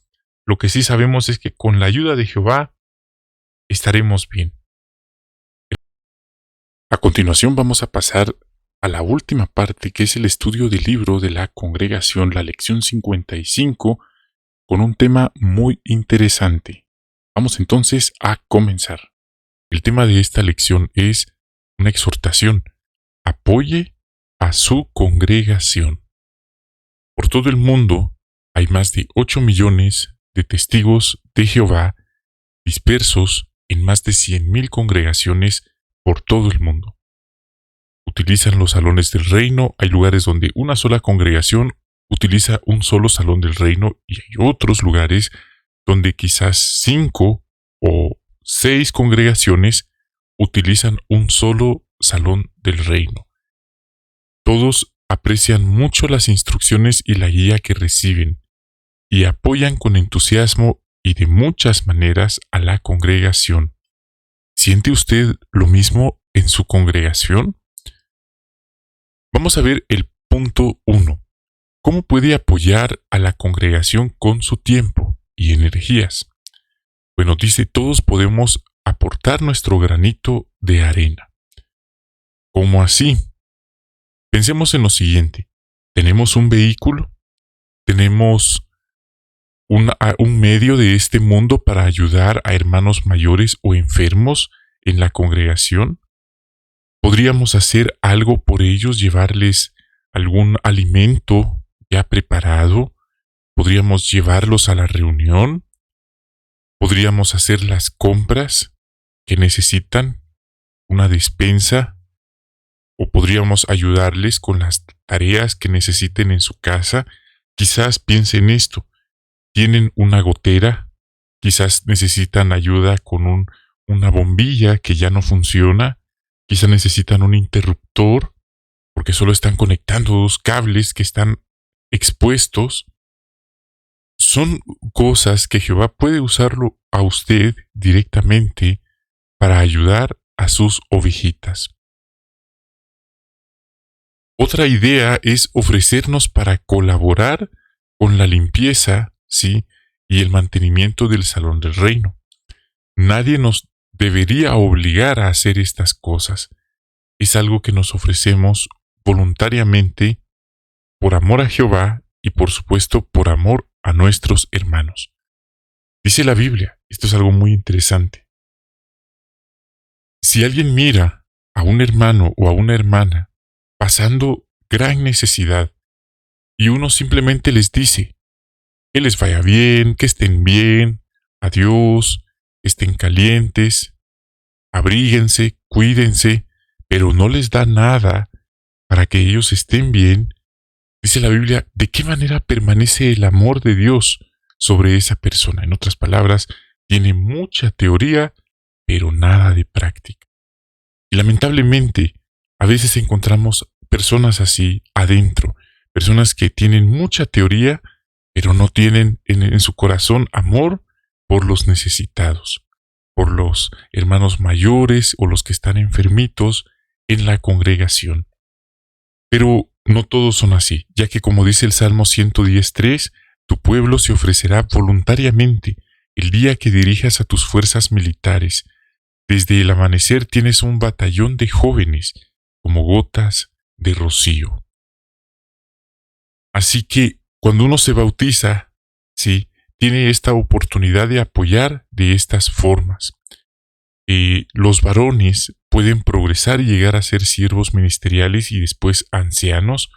lo que sí sabemos es que con la ayuda de Jehová estaremos bien. A continuación vamos a pasar a la última parte, que es el estudio del libro de la congregación, la lección 55, con un tema muy interesante. Vamos entonces a comenzar. El tema de esta lección es una exhortación. Apoye a su congregación. Por todo el mundo hay más de 8 millones de testigos de Jehová dispersos en más de 100,000 congregaciones por todo el mundo. Utilizan los salones del reino. Hay lugares donde una sola congregación utiliza un solo salón del reino y hay otros lugares donde quizás 5 o 6 congregaciones utilizan un solo salón del reino. Todos aprecian mucho las instrucciones y la guía que reciben y apoyan con entusiasmo y de muchas maneras a la congregación. ¿Siente usted lo mismo en su congregación? Vamos a ver el punto 1. ¿Cómo puede apoyar a la congregación con su tiempo y energías? Bueno, dice, todos podemos aportar nuestro granito de arena. ¿Cómo así? Pensemos en lo siguiente. Tenemos un vehículo, tenemos un medio de este mundo para ayudar a hermanos mayores o enfermos en la congregación. ¿Podríamos hacer algo por ellos, llevarles algún alimento ya preparado? ¿Podríamos llevarlos a la reunión? ¿Podríamos hacer las compras que necesitan? ¿Una despensa? ¿O podríamos ayudarles con las tareas que necesiten en su casa? Quizás piensen esto. Tienen una gotera, quizás necesitan ayuda con una bombilla que ya no funciona, quizás necesitan un interruptor, porque solo están conectando 2 cables que están expuestos. Son cosas que Jehová puede usarlo a usted directamente para ayudar a sus ovejitas. Otra idea es ofrecernos para colaborar con la limpieza, ¿sí?, y el mantenimiento del salón del reino. Nadie nos debería obligar a hacer estas cosas. Es algo que nos ofrecemos voluntariamente por amor a Jehová y por supuesto por amor a nuestros hermanos. Dice la Biblia, esto es algo muy interesante. Si alguien mira a un hermano o a una hermana pasando gran necesidad y uno simplemente les dice que les vaya bien, que estén bien, adiós, estén calientes, abríguense, cuídense, pero no les da nada para que ellos estén bien, dice la Biblia, ¿de qué manera permanece el amor de Dios sobre esa persona? En otras palabras, tiene mucha teoría, pero nada de práctica. Y lamentablemente, a veces encontramos personas así adentro, personas que tienen mucha teoría, pero no tienen en su corazón amor por los necesitados, por los hermanos mayores o los que están enfermitos en la congregación. Pero no todos son así, ya que como dice el Salmo 110:3, tu pueblo se ofrecerá voluntariamente el día que dirijas a tus fuerzas militares. Desde el amanecer tienes un batallón de jóvenes, como gotas de rocío. Así que cuando uno se bautiza, sí, tiene esta oportunidad de apoyar de estas formas. Los varones pueden progresar y llegar a ser siervos ministeriales y después ancianos.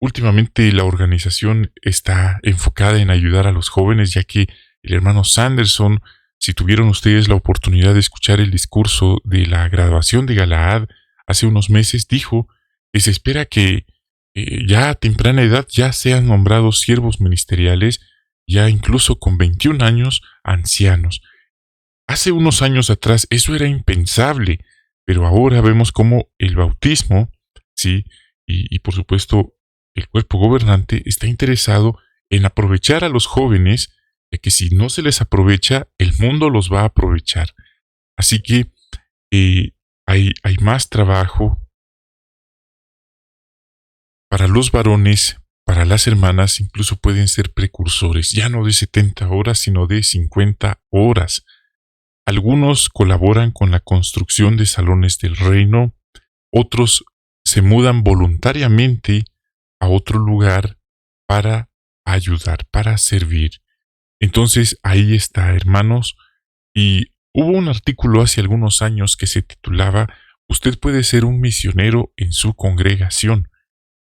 Últimamente la organización está enfocada en ayudar a los jóvenes, ya que el hermano Sanderson, si tuvieron ustedes la oportunidad de escuchar el discurso de la graduación de Galaad hace unos meses, dijo que se espera que ya a temprana edad ya sean nombrados siervos ministeriales, ya incluso con 21 años, ancianos. Hace unos años atrás eso era impensable, pero ahora vemos cómo el bautismo, sí, y por supuesto el cuerpo gobernante está interesado en aprovechar a los jóvenes, de que si no se les aprovecha, el mundo los va a aprovechar. Así que hay más trabajo para los varones, para las hermanas, incluso pueden ser precursores, ya no de 70 horas, sino de 50 horas. Algunos colaboran con la construcción de salones del reino, otros se mudan voluntariamente a otro lugar para ayudar, para servir. Entonces ahí está, hermanos, y hubo un artículo hace algunos años que se titulaba "Usted puede ser un misionero en su congregación".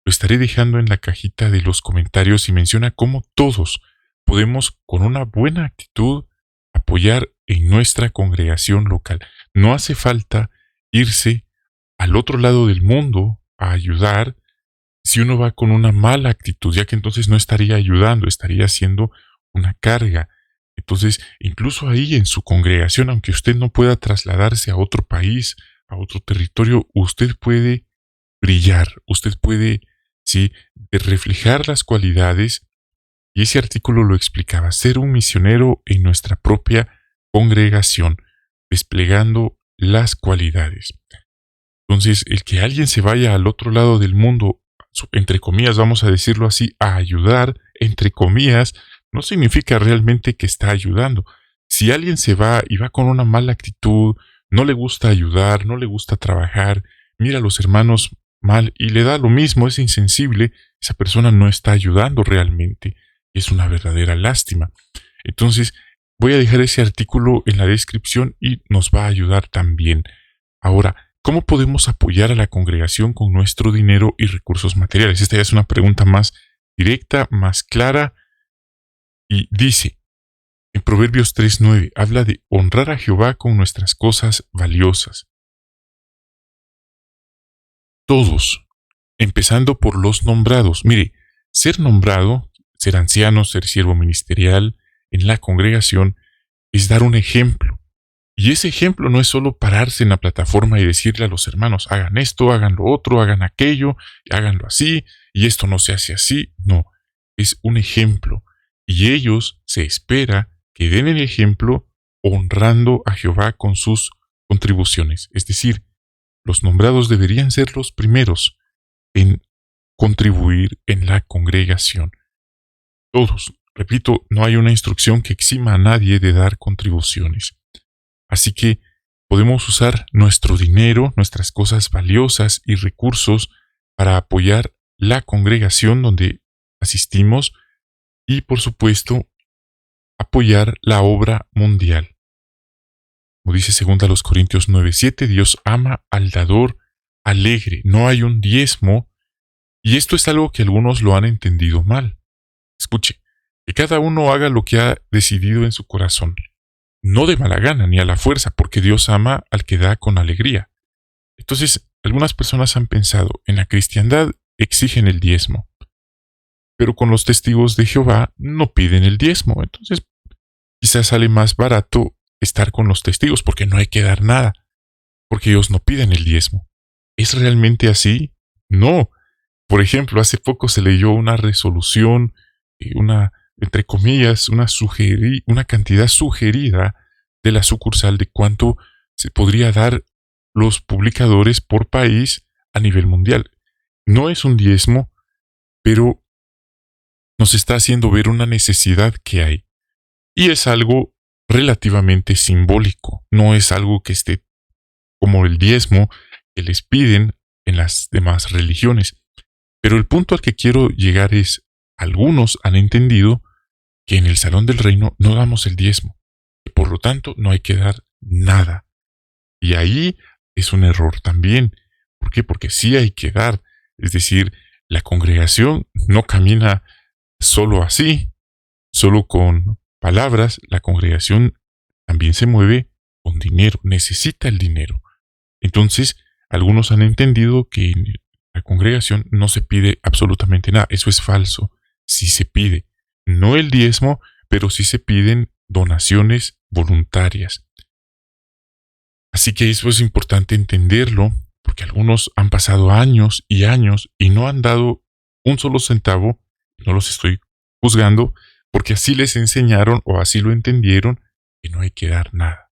Lo estaré dejando en la cajita de los comentarios y menciona cómo todos podemos, con una buena actitud, apoyar en nuestra congregación local. No hace falta irse al otro lado del mundo a ayudar si uno va con una mala actitud, ya que entonces no estaría ayudando, estaría haciendo una carga. Entonces, incluso ahí en su congregación, aunque usted no pueda trasladarse a otro país, a otro territorio, usted puede brillar, usted puede, sí, reflejar las cualidades, y ese artículo lo explicaba, ser un misionero en nuestra propia congregación, desplegando las cualidades. Entonces, el que alguien se vaya al otro lado del mundo, entre comillas, vamos a decirlo así, a ayudar, entre comillas, no significa realmente que está ayudando. Si alguien se va y va con una mala actitud, no le gusta ayudar, no le gusta trabajar, mira a los hermanos mal y le da lo mismo, es insensible, esa persona no está ayudando realmente. Es una verdadera lástima. Entonces, voy a dejar ese artículo en la descripción y nos va a ayudar también. Ahora, ¿cómo podemos apoyar a la congregación con nuestro dinero y recursos materiales? Esta ya es una pregunta más directa, más clara, y dice, en Proverbios 3:9, habla de honrar a Jehová con nuestras cosas valiosas. Todos, empezando por los nombrados. Mire, ser nombrado, ser anciano, ser siervo ministerial en la congregación, es dar un ejemplo. Y ese ejemplo no es solo pararse en la plataforma y decirle a los hermanos, hagan esto, hagan lo otro, hagan aquello, háganlo así, y esto no se hace así. No, es un ejemplo. Y ellos se espera que den el ejemplo honrando a Jehová con sus contribuciones. Es decir, los nombrados deberían ser los primeros en contribuir en la congregación. Todos, repito, no hay una instrucción que exima a nadie de dar contribuciones. Así que podemos usar nuestro dinero, nuestras cosas valiosas y recursos para apoyar la congregación donde asistimos y, por supuesto, apoyar la obra mundial. Como dice 2 Corintios 9:7, Dios ama al dador alegre. No hay un diezmo, y esto es algo que algunos lo han entendido mal. Escuche, que cada uno haga lo que ha decidido en su corazón, no de mala gana ni a la fuerza, porque Dios ama al que da con alegría. Entonces, algunas personas han pensado, en la cristiandad exigen el diezmo, pero con los testigos de Jehová no piden el diezmo. Entonces, quizás sale más barato estar con los testigos porque no hay que dar nada, porque ellos no piden el diezmo. ¿Es realmente así? No. Por ejemplo, hace poco se leyó una resolución, entre comillas, una cantidad sugerida de la sucursal de cuánto se podría dar los publicadores por país a nivel mundial. No es un diezmo, pero nos está haciendo ver una necesidad que hay. Y es algo relativamente simbólico. No es algo que esté como el diezmo que les piden en las demás religiones. Pero el punto al que quiero llegar es, algunos han entendido que en el salón del reino no damos el diezmo. Y por lo tanto, no hay que dar nada. Y ahí es un error también. ¿Por qué? Porque sí hay que dar. Es decir, la congregación no camina solo así, solo con palabras. La congregación también se mueve con dinero, necesita el dinero. Entonces, algunos han entendido que en la congregación no se pide absolutamente nada. Eso es falso. Sí se pide. No el diezmo, pero sí se piden donaciones voluntarias. Así que eso es importante entenderlo, porque algunos han pasado años y no han dado un solo centavo. No los estoy juzgando, porque así les enseñaron o así lo entendieron, que no hay que dar nada.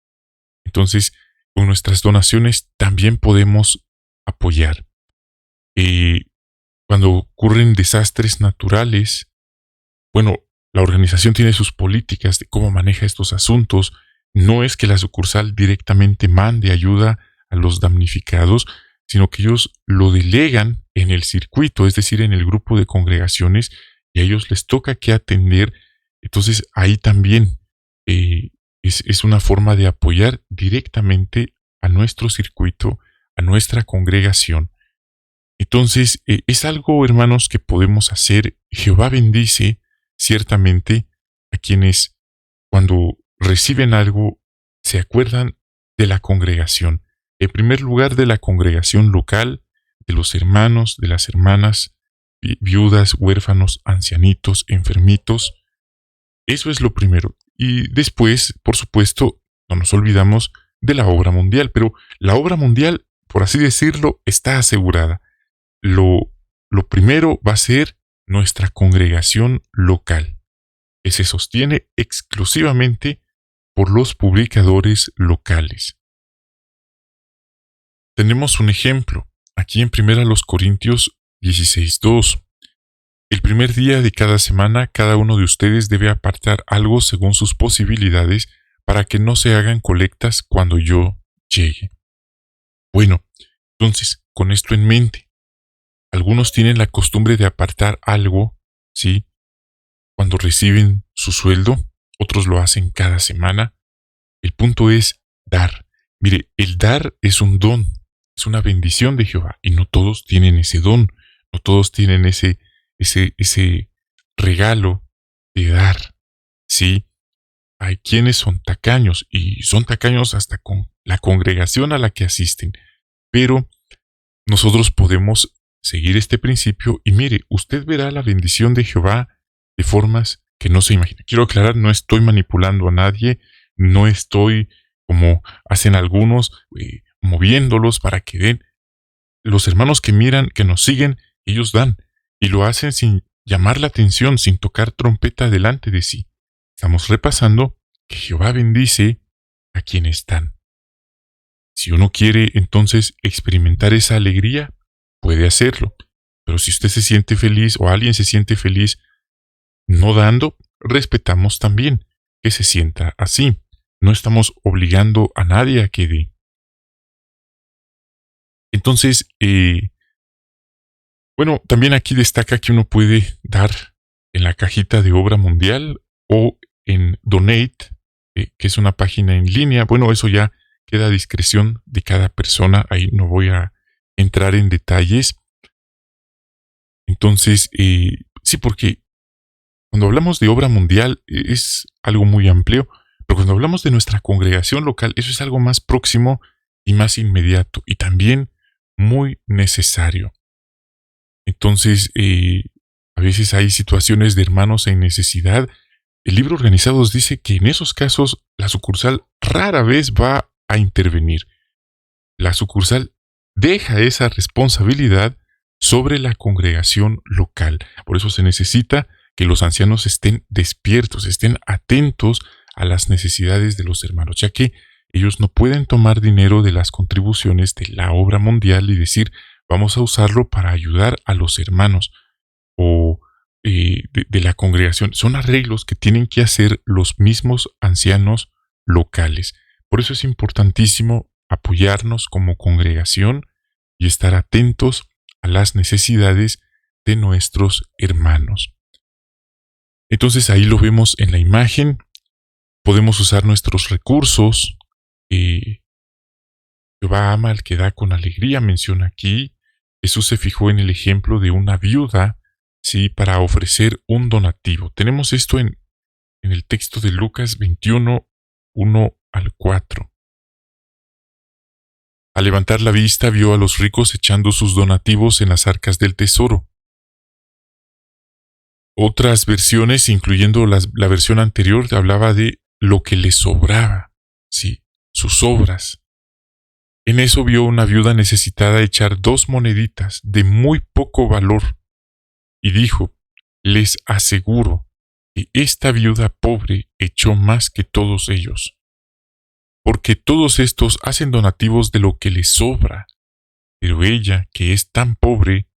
Entonces, con nuestras donaciones también podemos apoyar. Cuando ocurren desastres naturales, bueno, la organización tiene sus políticas de cómo maneja estos asuntos. No es que la sucursal directamente mande ayuda a los damnificados, sino que ellos lo delegan en el circuito, es decir, en el grupo de congregaciones, y a ellos les toca que atender. Entonces, ahí también es una forma de apoyar directamente a nuestro circuito, a nuestra congregación. Entonces, es algo, hermanos, que podemos hacer. Jehová bendice ciertamente a quienes, cuando reciben algo, se acuerdan de la congregación. En primer lugar, de la congregación local, de los hermanos, de las hermanas, viudas, huérfanos, ancianitos, enfermitos. Eso es lo primero. Y después, por supuesto, no nos olvidamos de la obra mundial. Pero la obra mundial, por así decirlo, está asegurada. Lo primero va a ser nuestra congregación local, que se sostiene exclusivamente por los publicadores locales. Tenemos un ejemplo aquí en 1 Corintios 16:2. El primer día de cada semana, cada uno de ustedes debe apartar algo según sus posibilidades para que no se hagan colectas cuando yo llegue. Bueno, entonces, con esto en mente, algunos tienen la costumbre de apartar algo, ¿sí? Cuando reciben su sueldo, otros lo hacen cada semana. El punto es dar. Mire, el dar es un don, es una bendición de Jehová, y no todos tienen ese don, no todos tienen ese regalo de dar, ¿sí? Hay quienes son tacaños, y son tacaños hasta con la congregación a la que asisten, pero nosotros podemos seguir este principio y mire, usted verá la bendición de Jehová de formas que no se imagina. Quiero aclarar, no estoy manipulando a nadie, no estoy, como hacen algunos, moviéndolos para que den. Los hermanos que miran, que nos siguen, ellos dan, y lo hacen sin llamar la atención, sin tocar trompeta delante de sí. Estamos repasando que Jehová bendice a quienes dan. Si uno quiere entonces experimentar esa alegría, puede hacerlo. Pero si usted se siente feliz o alguien se siente feliz no dando, respetamos también que se sienta así. No estamos obligando a nadie a que dé. Entonces, bueno, también aquí destaca que uno puede dar en la cajita de Obra Mundial o en Donate, que es una página en línea. Bueno, eso ya queda a discreción de cada persona. Ahí no voy a entrar en detalles. Entonces, sí, porque cuando hablamos de obra mundial es algo muy amplio, pero cuando hablamos de nuestra congregación local, eso es algo más próximo y más inmediato y también muy necesario. Entonces, a veces hay situaciones de hermanos en necesidad. El libro Organizados dice que en esos casos la sucursal rara vez va a intervenir. La sucursal deja esa responsabilidad sobre la congregación local. Por eso se necesita que los ancianos estén despiertos, estén atentos a las necesidades de los hermanos, ya que ellos no pueden tomar dinero de las contribuciones de la obra mundial y decir, vamos a usarlo para ayudar a los hermanos o de la congregación. Son arreglos que tienen que hacer los mismos ancianos locales. Por eso es importantísimo apoyarnos como congregación y estar atentos a las necesidades de nuestros hermanos. Entonces ahí lo vemos en la imagen. Podemos usar nuestros recursos. Jehová ama al que da con alegría, menciona aquí. Jesús se fijó en el ejemplo de una viuda, sí, para ofrecer un donativo. Tenemos esto en el texto de Lucas 21, 1 al 4. Al levantar la vista vio a los ricos echando sus donativos en las arcas del tesoro. Otras versiones, incluyendo la versión anterior, hablaba de lo que les sobraba, sí, sus obras. En eso vio una viuda necesitada echar 2 moneditas de muy poco valor, y dijo: les aseguro que esta viuda pobre echó más que todos ellos, porque todos estos hacen donativos de lo que les sobra, pero ella, que es tan pobre,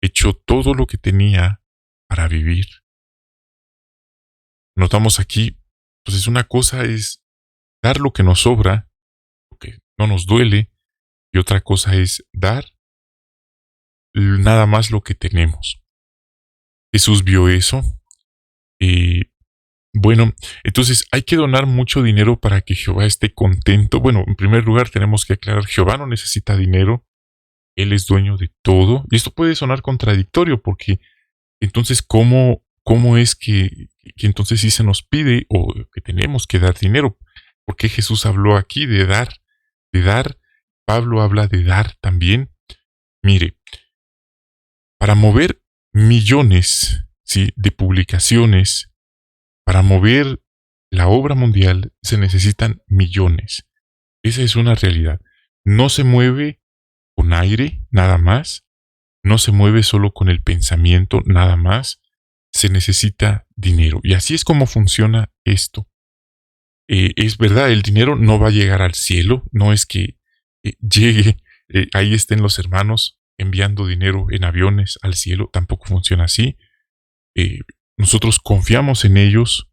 echó todo lo que tenía para vivir. Notamos aquí, entonces una cosa es dar lo que nos sobra, lo que no nos duele, y otra cosa es dar nada más lo que tenemos. Jesús vio eso y bueno, entonces hay que donar mucho dinero para que Jehová esté contento. Bueno, en primer lugar tenemos que aclarar, Jehová no necesita dinero, Él es dueño de todo. Y esto puede sonar contradictorio porque entonces, ¿cómo es que entonces sí se nos pide o que tenemos que dar dinero? ¿Por qué Jesús habló aquí de dar? De dar, Pablo habla de dar también. Mire, para mover millones, ¿sí?, de publicaciones, para mover la obra mundial se necesitan millones. Esa es una realidad. No se mueve con aire, nada más. No se mueve solo con el pensamiento, nada más. Se necesita dinero. Y así es como funciona esto. Es verdad, el dinero no va a llegar al cielo. No es que llegue, ahí estén los hermanos enviando dinero en aviones al cielo. Tampoco funciona así. Nosotros confiamos en ellos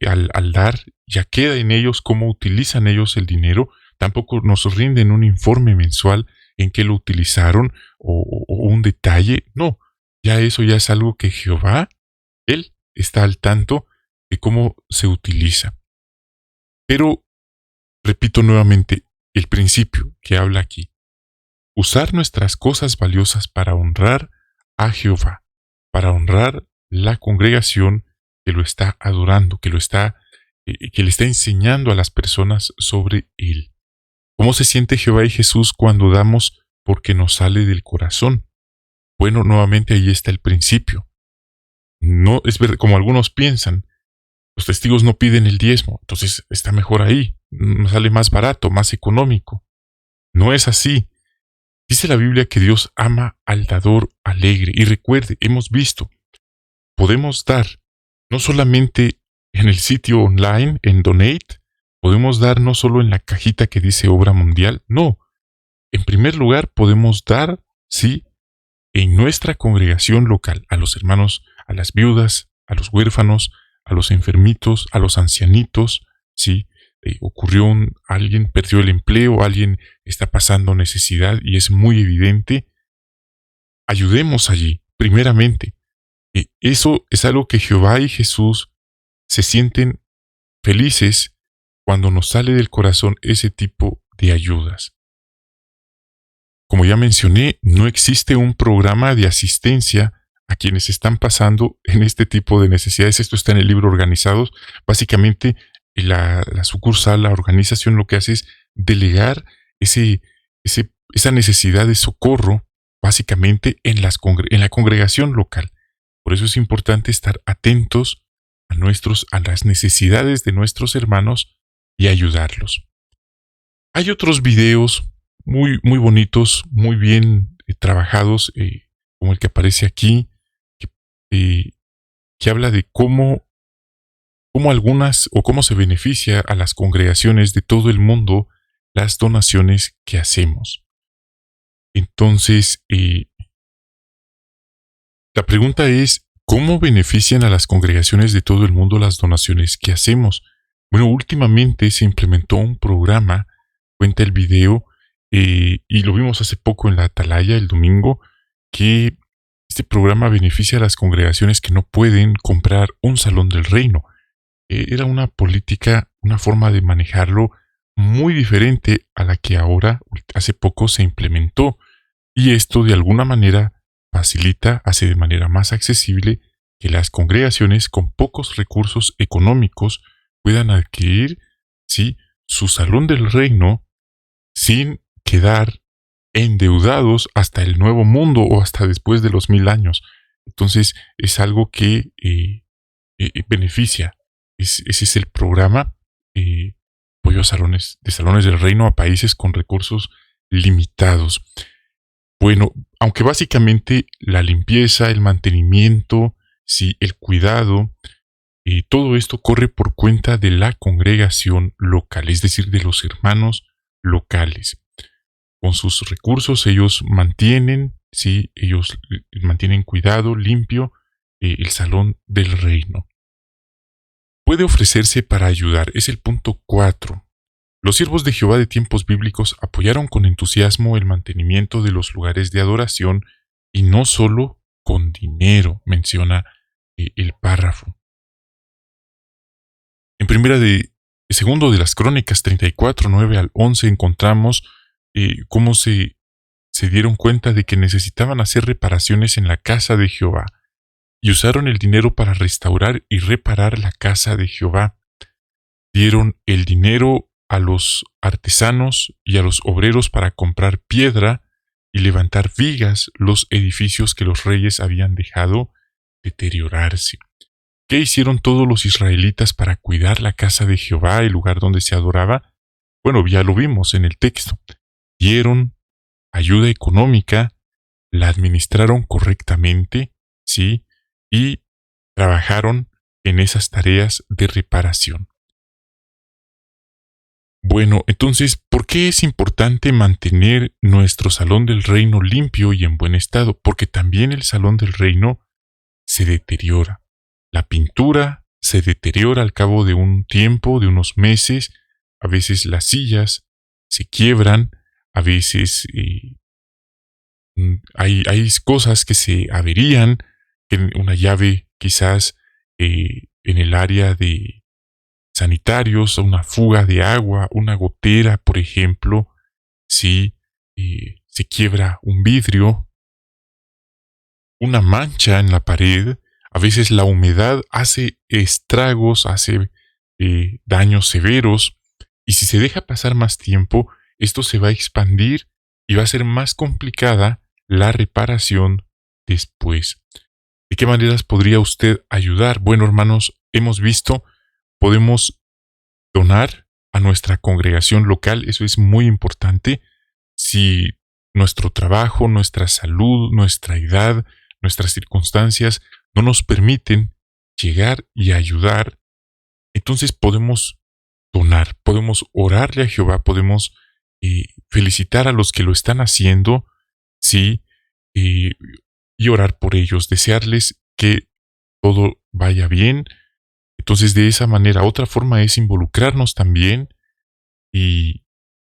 al dar. Ya queda en ellos cómo utilizan ellos el dinero. Tampoco nos rinden un informe mensual en qué lo utilizaron o un detalle. No, ya eso ya es algo que Jehová, Él está al tanto de cómo se utiliza. Pero, repito nuevamente, el principio que habla aquí: usar nuestras cosas valiosas para honrar a Jehová, para honrar la congregación que lo está adorando, que le está enseñando a las personas sobre Él. ¿Cómo se siente Jehová y Jesús cuando damos porque nos sale del corazón? Bueno, nuevamente ahí está el principio. No es verdad, como algunos piensan, los testigos no piden el diezmo, entonces está mejor ahí, nos sale más barato, más económico. No es así. Dice la Biblia que Dios ama al dador alegre. Y recuerde, hemos visto, podemos dar no solamente en el sitio online, en Donate, podemos dar no solo en la cajita que dice Obra Mundial, no. En primer lugar, podemos dar, sí, en nuestra congregación local, a los hermanos, a las viudas, a los huérfanos, a los enfermitos, a los ancianitos, sí. Alguien perdió el empleo, alguien está pasando necesidad y es muy evidente. Ayudemos allí, primeramente. Eso es algo que Jehová y Jesús se sienten felices cuando nos sale del corazón ese tipo de ayudas. Como ya mencioné, no existe un programa de asistencia a quienes están pasando en este tipo de necesidades. Esto está en el libro Organizados. Básicamente, la sucursal, la organización, lo que hace es delegar esa necesidad de socorro, básicamente, en la congregación local. Por eso es importante estar atentos a las necesidades de nuestros hermanos y ayudarlos. Hay otros videos muy, muy bonitos, muy bien trabajados, como el que aparece aquí, que habla de cómo algunas o cómo se beneficia a las congregaciones de todo el mundo las donaciones que hacemos. Entonces, la pregunta es, ¿cómo benefician a las congregaciones de todo el mundo las donaciones que hacemos? Bueno, últimamente se implementó un programa, cuenta el video, y lo vimos hace poco en la Atalaya el domingo, que este programa beneficia a las congregaciones que no pueden comprar un salón del reino. Era una política, una forma de manejarlo muy diferente a la que ahora, hace poco, se implementó. Y esto de alguna manera facilita, hace de manera más accesible que las congregaciones con pocos recursos económicos puedan adquirir, ¿sí?, su salón del reino sin quedar endeudados hasta el nuevo mundo o hasta después de los 1000 años. Entonces es algo que beneficia. Ese es el programa, apoyo a salones del reino a países con recursos limitados. Bueno, aunque básicamente la limpieza, el mantenimiento, sí, el cuidado, todo esto corre por cuenta de la congregación local, es decir, de los hermanos locales. Con sus recursos ellos mantienen, sí, ellos mantienen cuidado, limpio, el salón del reino. Puede ofrecerse para ayudar, es el punto 4. Los siervos de Jehová de tiempos bíblicos apoyaron con entusiasmo el mantenimiento de los lugares de adoración y no solo con dinero, menciona el párrafo. En segundo de las Crónicas 34, 9 al 11 encontramos cómo se dieron cuenta de que necesitaban hacer reparaciones en la casa de Jehová y usaron el dinero para restaurar y reparar la casa de Jehová. Dieron el dinero a los artesanos y a los obreros para comprar piedra y levantar vigas los edificios que los reyes habían dejado deteriorarse. ¿Qué hicieron todos los israelitas para cuidar la casa de Jehová, el lugar donde se adoraba? Bueno, ya lo vimos en el texto. Dieron ayuda económica, la administraron correctamente, ¿sí?, y trabajaron en esas tareas de reparación. Bueno, entonces, ¿por qué es importante mantener nuestro salón del reino limpio y en buen estado? Porque también el salón del reino se deteriora. La pintura se deteriora al cabo de un tiempo, de unos meses. A veces las sillas se quiebran, a veces hay cosas que se averían, en una llave quizás en el área de sanitarios, una fuga de agua, una gotera, por ejemplo, si se quiebra un vidrio, una mancha en la pared, a veces la humedad hace estragos, hace daños severos, y si se deja pasar más tiempo, esto se va a expandir y va a ser más complicada la reparación después. ¿De qué maneras podría usted ayudar? Bueno, hermanos, hemos visto, podemos donar a nuestra congregación local, eso es muy importante. Si nuestro trabajo, nuestra salud, nuestra edad, nuestras circunstancias no nos permiten llegar y ayudar, entonces podemos donar, podemos orarle a Jehová, podemos felicitar a los que lo están haciendo, sí, y orar por ellos, desearles que todo vaya bien. Entonces, de esa manera, otra forma es involucrarnos también, y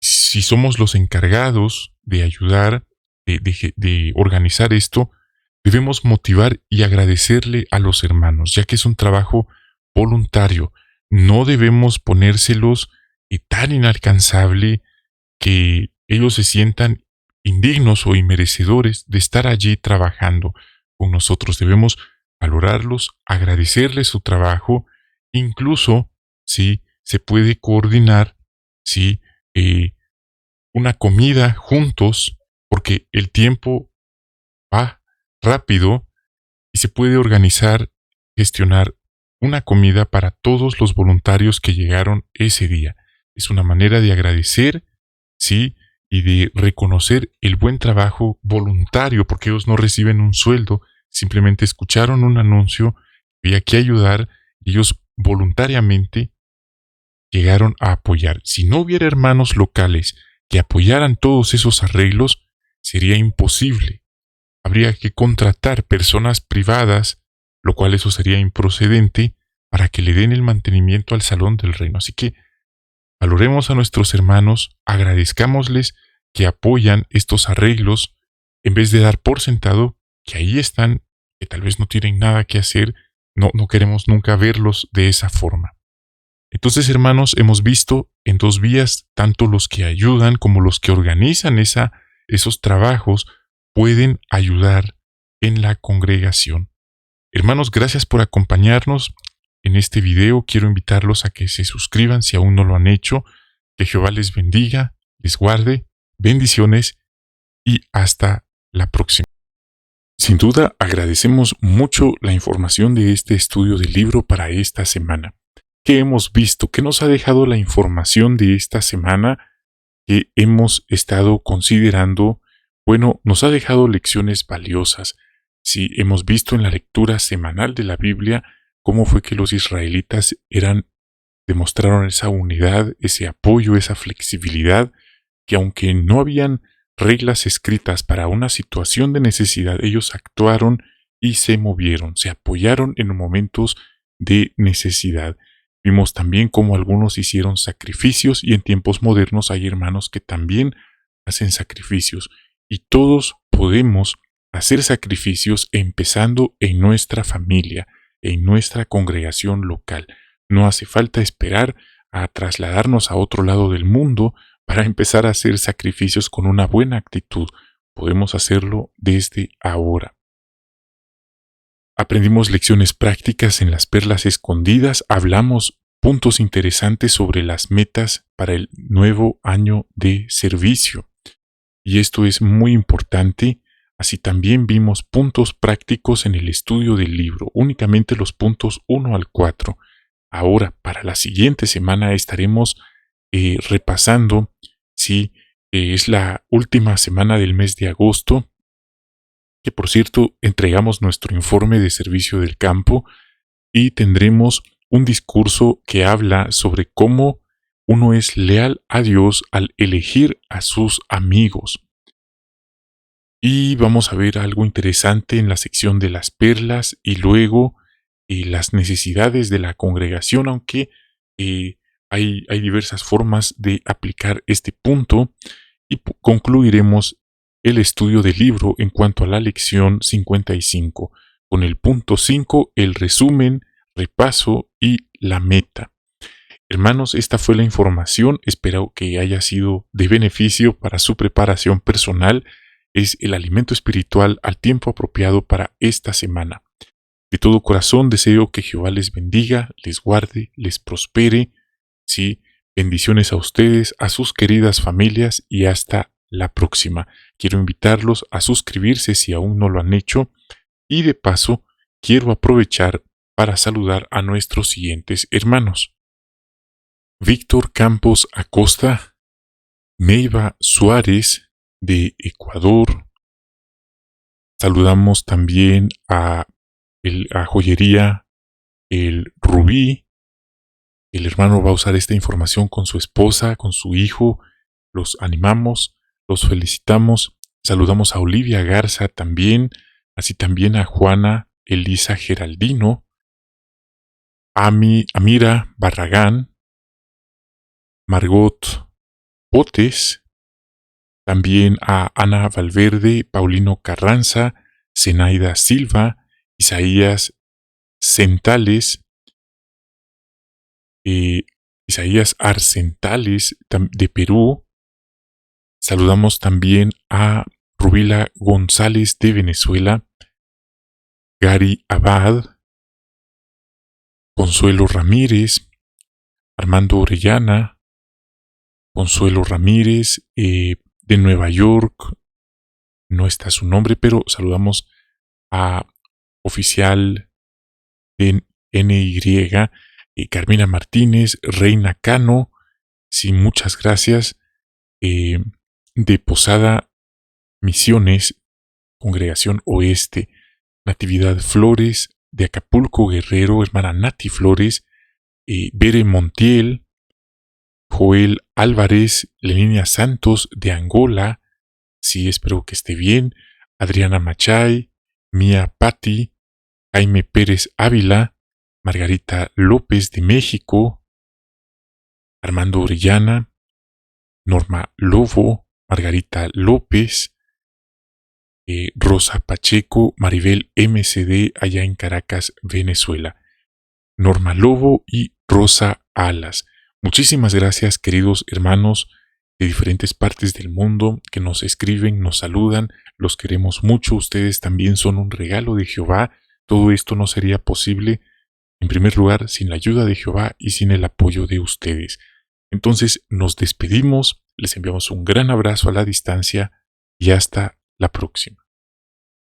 si somos los encargados de ayudar, de organizar esto, debemos motivar y agradecerle a los hermanos, ya que es un trabajo voluntario. No debemos ponérselos tan inalcanzable que ellos se sientan indignos o inmerecedores de estar allí trabajando con nosotros. Debemos valorarlos, agradecerles su trabajo, incluso si se puede coordinar, si una comida juntos, porque el tiempo va rápido y se puede organizar, gestionar una comida para todos los voluntarios que llegaron ese día. Es una manera de agradecer, sí, y de reconocer el buen trabajo voluntario, porque ellos no reciben un sueldo, simplemente escucharon un anuncio, había que ayudar, y ellos voluntariamente llegaron a apoyar. Si no hubiera hermanos locales que apoyaran todos esos arreglos, sería imposible. Habría que contratar personas privadas, lo cual eso sería improcedente, para que le den el mantenimiento al salón del reino. Así que valoremos a nuestros hermanos, agradezcámosles que apoyan estos arreglos en vez de dar por sentado que ahí están, que tal vez no tienen nada que hacer. No queremos nunca verlos de esa forma. Entonces, hermanos, hemos visto en dos vías, tanto los que ayudan como los que organizan esos trabajos pueden ayudar en la congregación. Hermanos, gracias por acompañarnos en este video. Quiero invitarlos a que se suscriban si aún no lo han hecho. Que Jehová les bendiga, les guarde, bendiciones y hasta la próxima. Sin duda, agradecemos mucho la información de este estudio del libro para esta semana. ¿Qué hemos visto? ¿Qué nos ha dejado la información de esta semana que hemos estado considerando? Bueno, nos ha dejado lecciones valiosas. Si hemos visto en la lectura semanal de la Biblia cómo fue que los israelitas demostraron esa unidad, ese apoyo, esa flexibilidad, que aunque no habían reglas escritas para una situación de necesidad, ellos actuaron y se movieron, se apoyaron en momentos de necesidad. Vimos también cómo algunos hicieron sacrificios y en tiempos modernos hay hermanos que también hacen sacrificios y todos podemos hacer sacrificios empezando en nuestra familia, en nuestra congregación local. No hace falta esperar a trasladarnos a otro lado del mundo para empezar a hacer sacrificios con una buena actitud. Podemos hacerlo desde ahora. Aprendimos lecciones prácticas en las perlas escondidas, hablamos puntos interesantes sobre las metas para el nuevo año de servicio. Y esto es muy importante. Así también vimos puntos prácticos en el estudio del libro, únicamente los puntos 1 al 4. Ahora, para la siguiente semana estaremos repasando, es la última semana del mes de agosto, que por cierto entregamos nuestro informe de servicio del campo y tendremos un discurso que habla sobre cómo uno es leal a Dios al elegir a sus amigos. Y vamos a ver algo interesante en la sección de las perlas y luego las necesidades de la congregación, aunque hay diversas formas de aplicar este punto y concluiremos el estudio del libro en cuanto a la lección 55, con el punto 5, el resumen, repaso y la meta. Hermanos, esta fue la información, espero que haya sido de beneficio para su preparación personal. Es el alimento espiritual al tiempo apropiado para esta semana. De todo corazón deseo que Jehová les bendiga, les guarde, les prospere. Sí, bendiciones a ustedes, a sus queridas familias y hasta la próxima. Quiero invitarlos a suscribirse si aún no lo han hecho y de paso quiero aprovechar para saludar a nuestros siguientes hermanos. Víctor Campos Acosta, Meiva Suárez de Ecuador. Saludamos también a Joyería El Rubí. El hermano va a usar esta información con su esposa, con su hijo. Los animamos, los felicitamos. Saludamos a Olivia Garza también, así también a Juana Elisa Geraldino, Amira Barragán, Margot Botes, también a Ana Valverde, Paulino Carranza, Zenaida Silva, Isaías Centales, Isaías Arcentales de Perú. Saludamos también a Rubila González de Venezuela, Gary Abad, Consuelo Ramírez, Armando Orellana, Consuelo Ramírez de Nueva York. No está su nombre, pero saludamos a Oficial de NY, Carmina Martínez, Reina Cano, sí, muchas gracias, de Posada Misiones, Congregación Oeste, Natividad Flores, de Acapulco Guerrero, hermana Nati Flores, Bere Montiel, Joel Álvarez, Leninia Santos de Angola, sí, espero que esté bien, Adriana Machay, Mía Patti, Jaime Pérez Ávila, Margarita López de México, Armando Orellana, Norma Lobo, Margarita López, Rosa Pacheco, Maribel MCD allá en Caracas, Venezuela. Norma Lobo y Rosa Alas. Muchísimas gracias, queridos hermanos de diferentes partes del mundo que nos escriben, nos saludan, los queremos mucho, ustedes también son un regalo de Jehová. Todo esto no sería posible, en primer lugar, sin la ayuda de Jehová y sin el apoyo de ustedes. Entonces nos despedimos, les enviamos un gran abrazo a la distancia y hasta la próxima.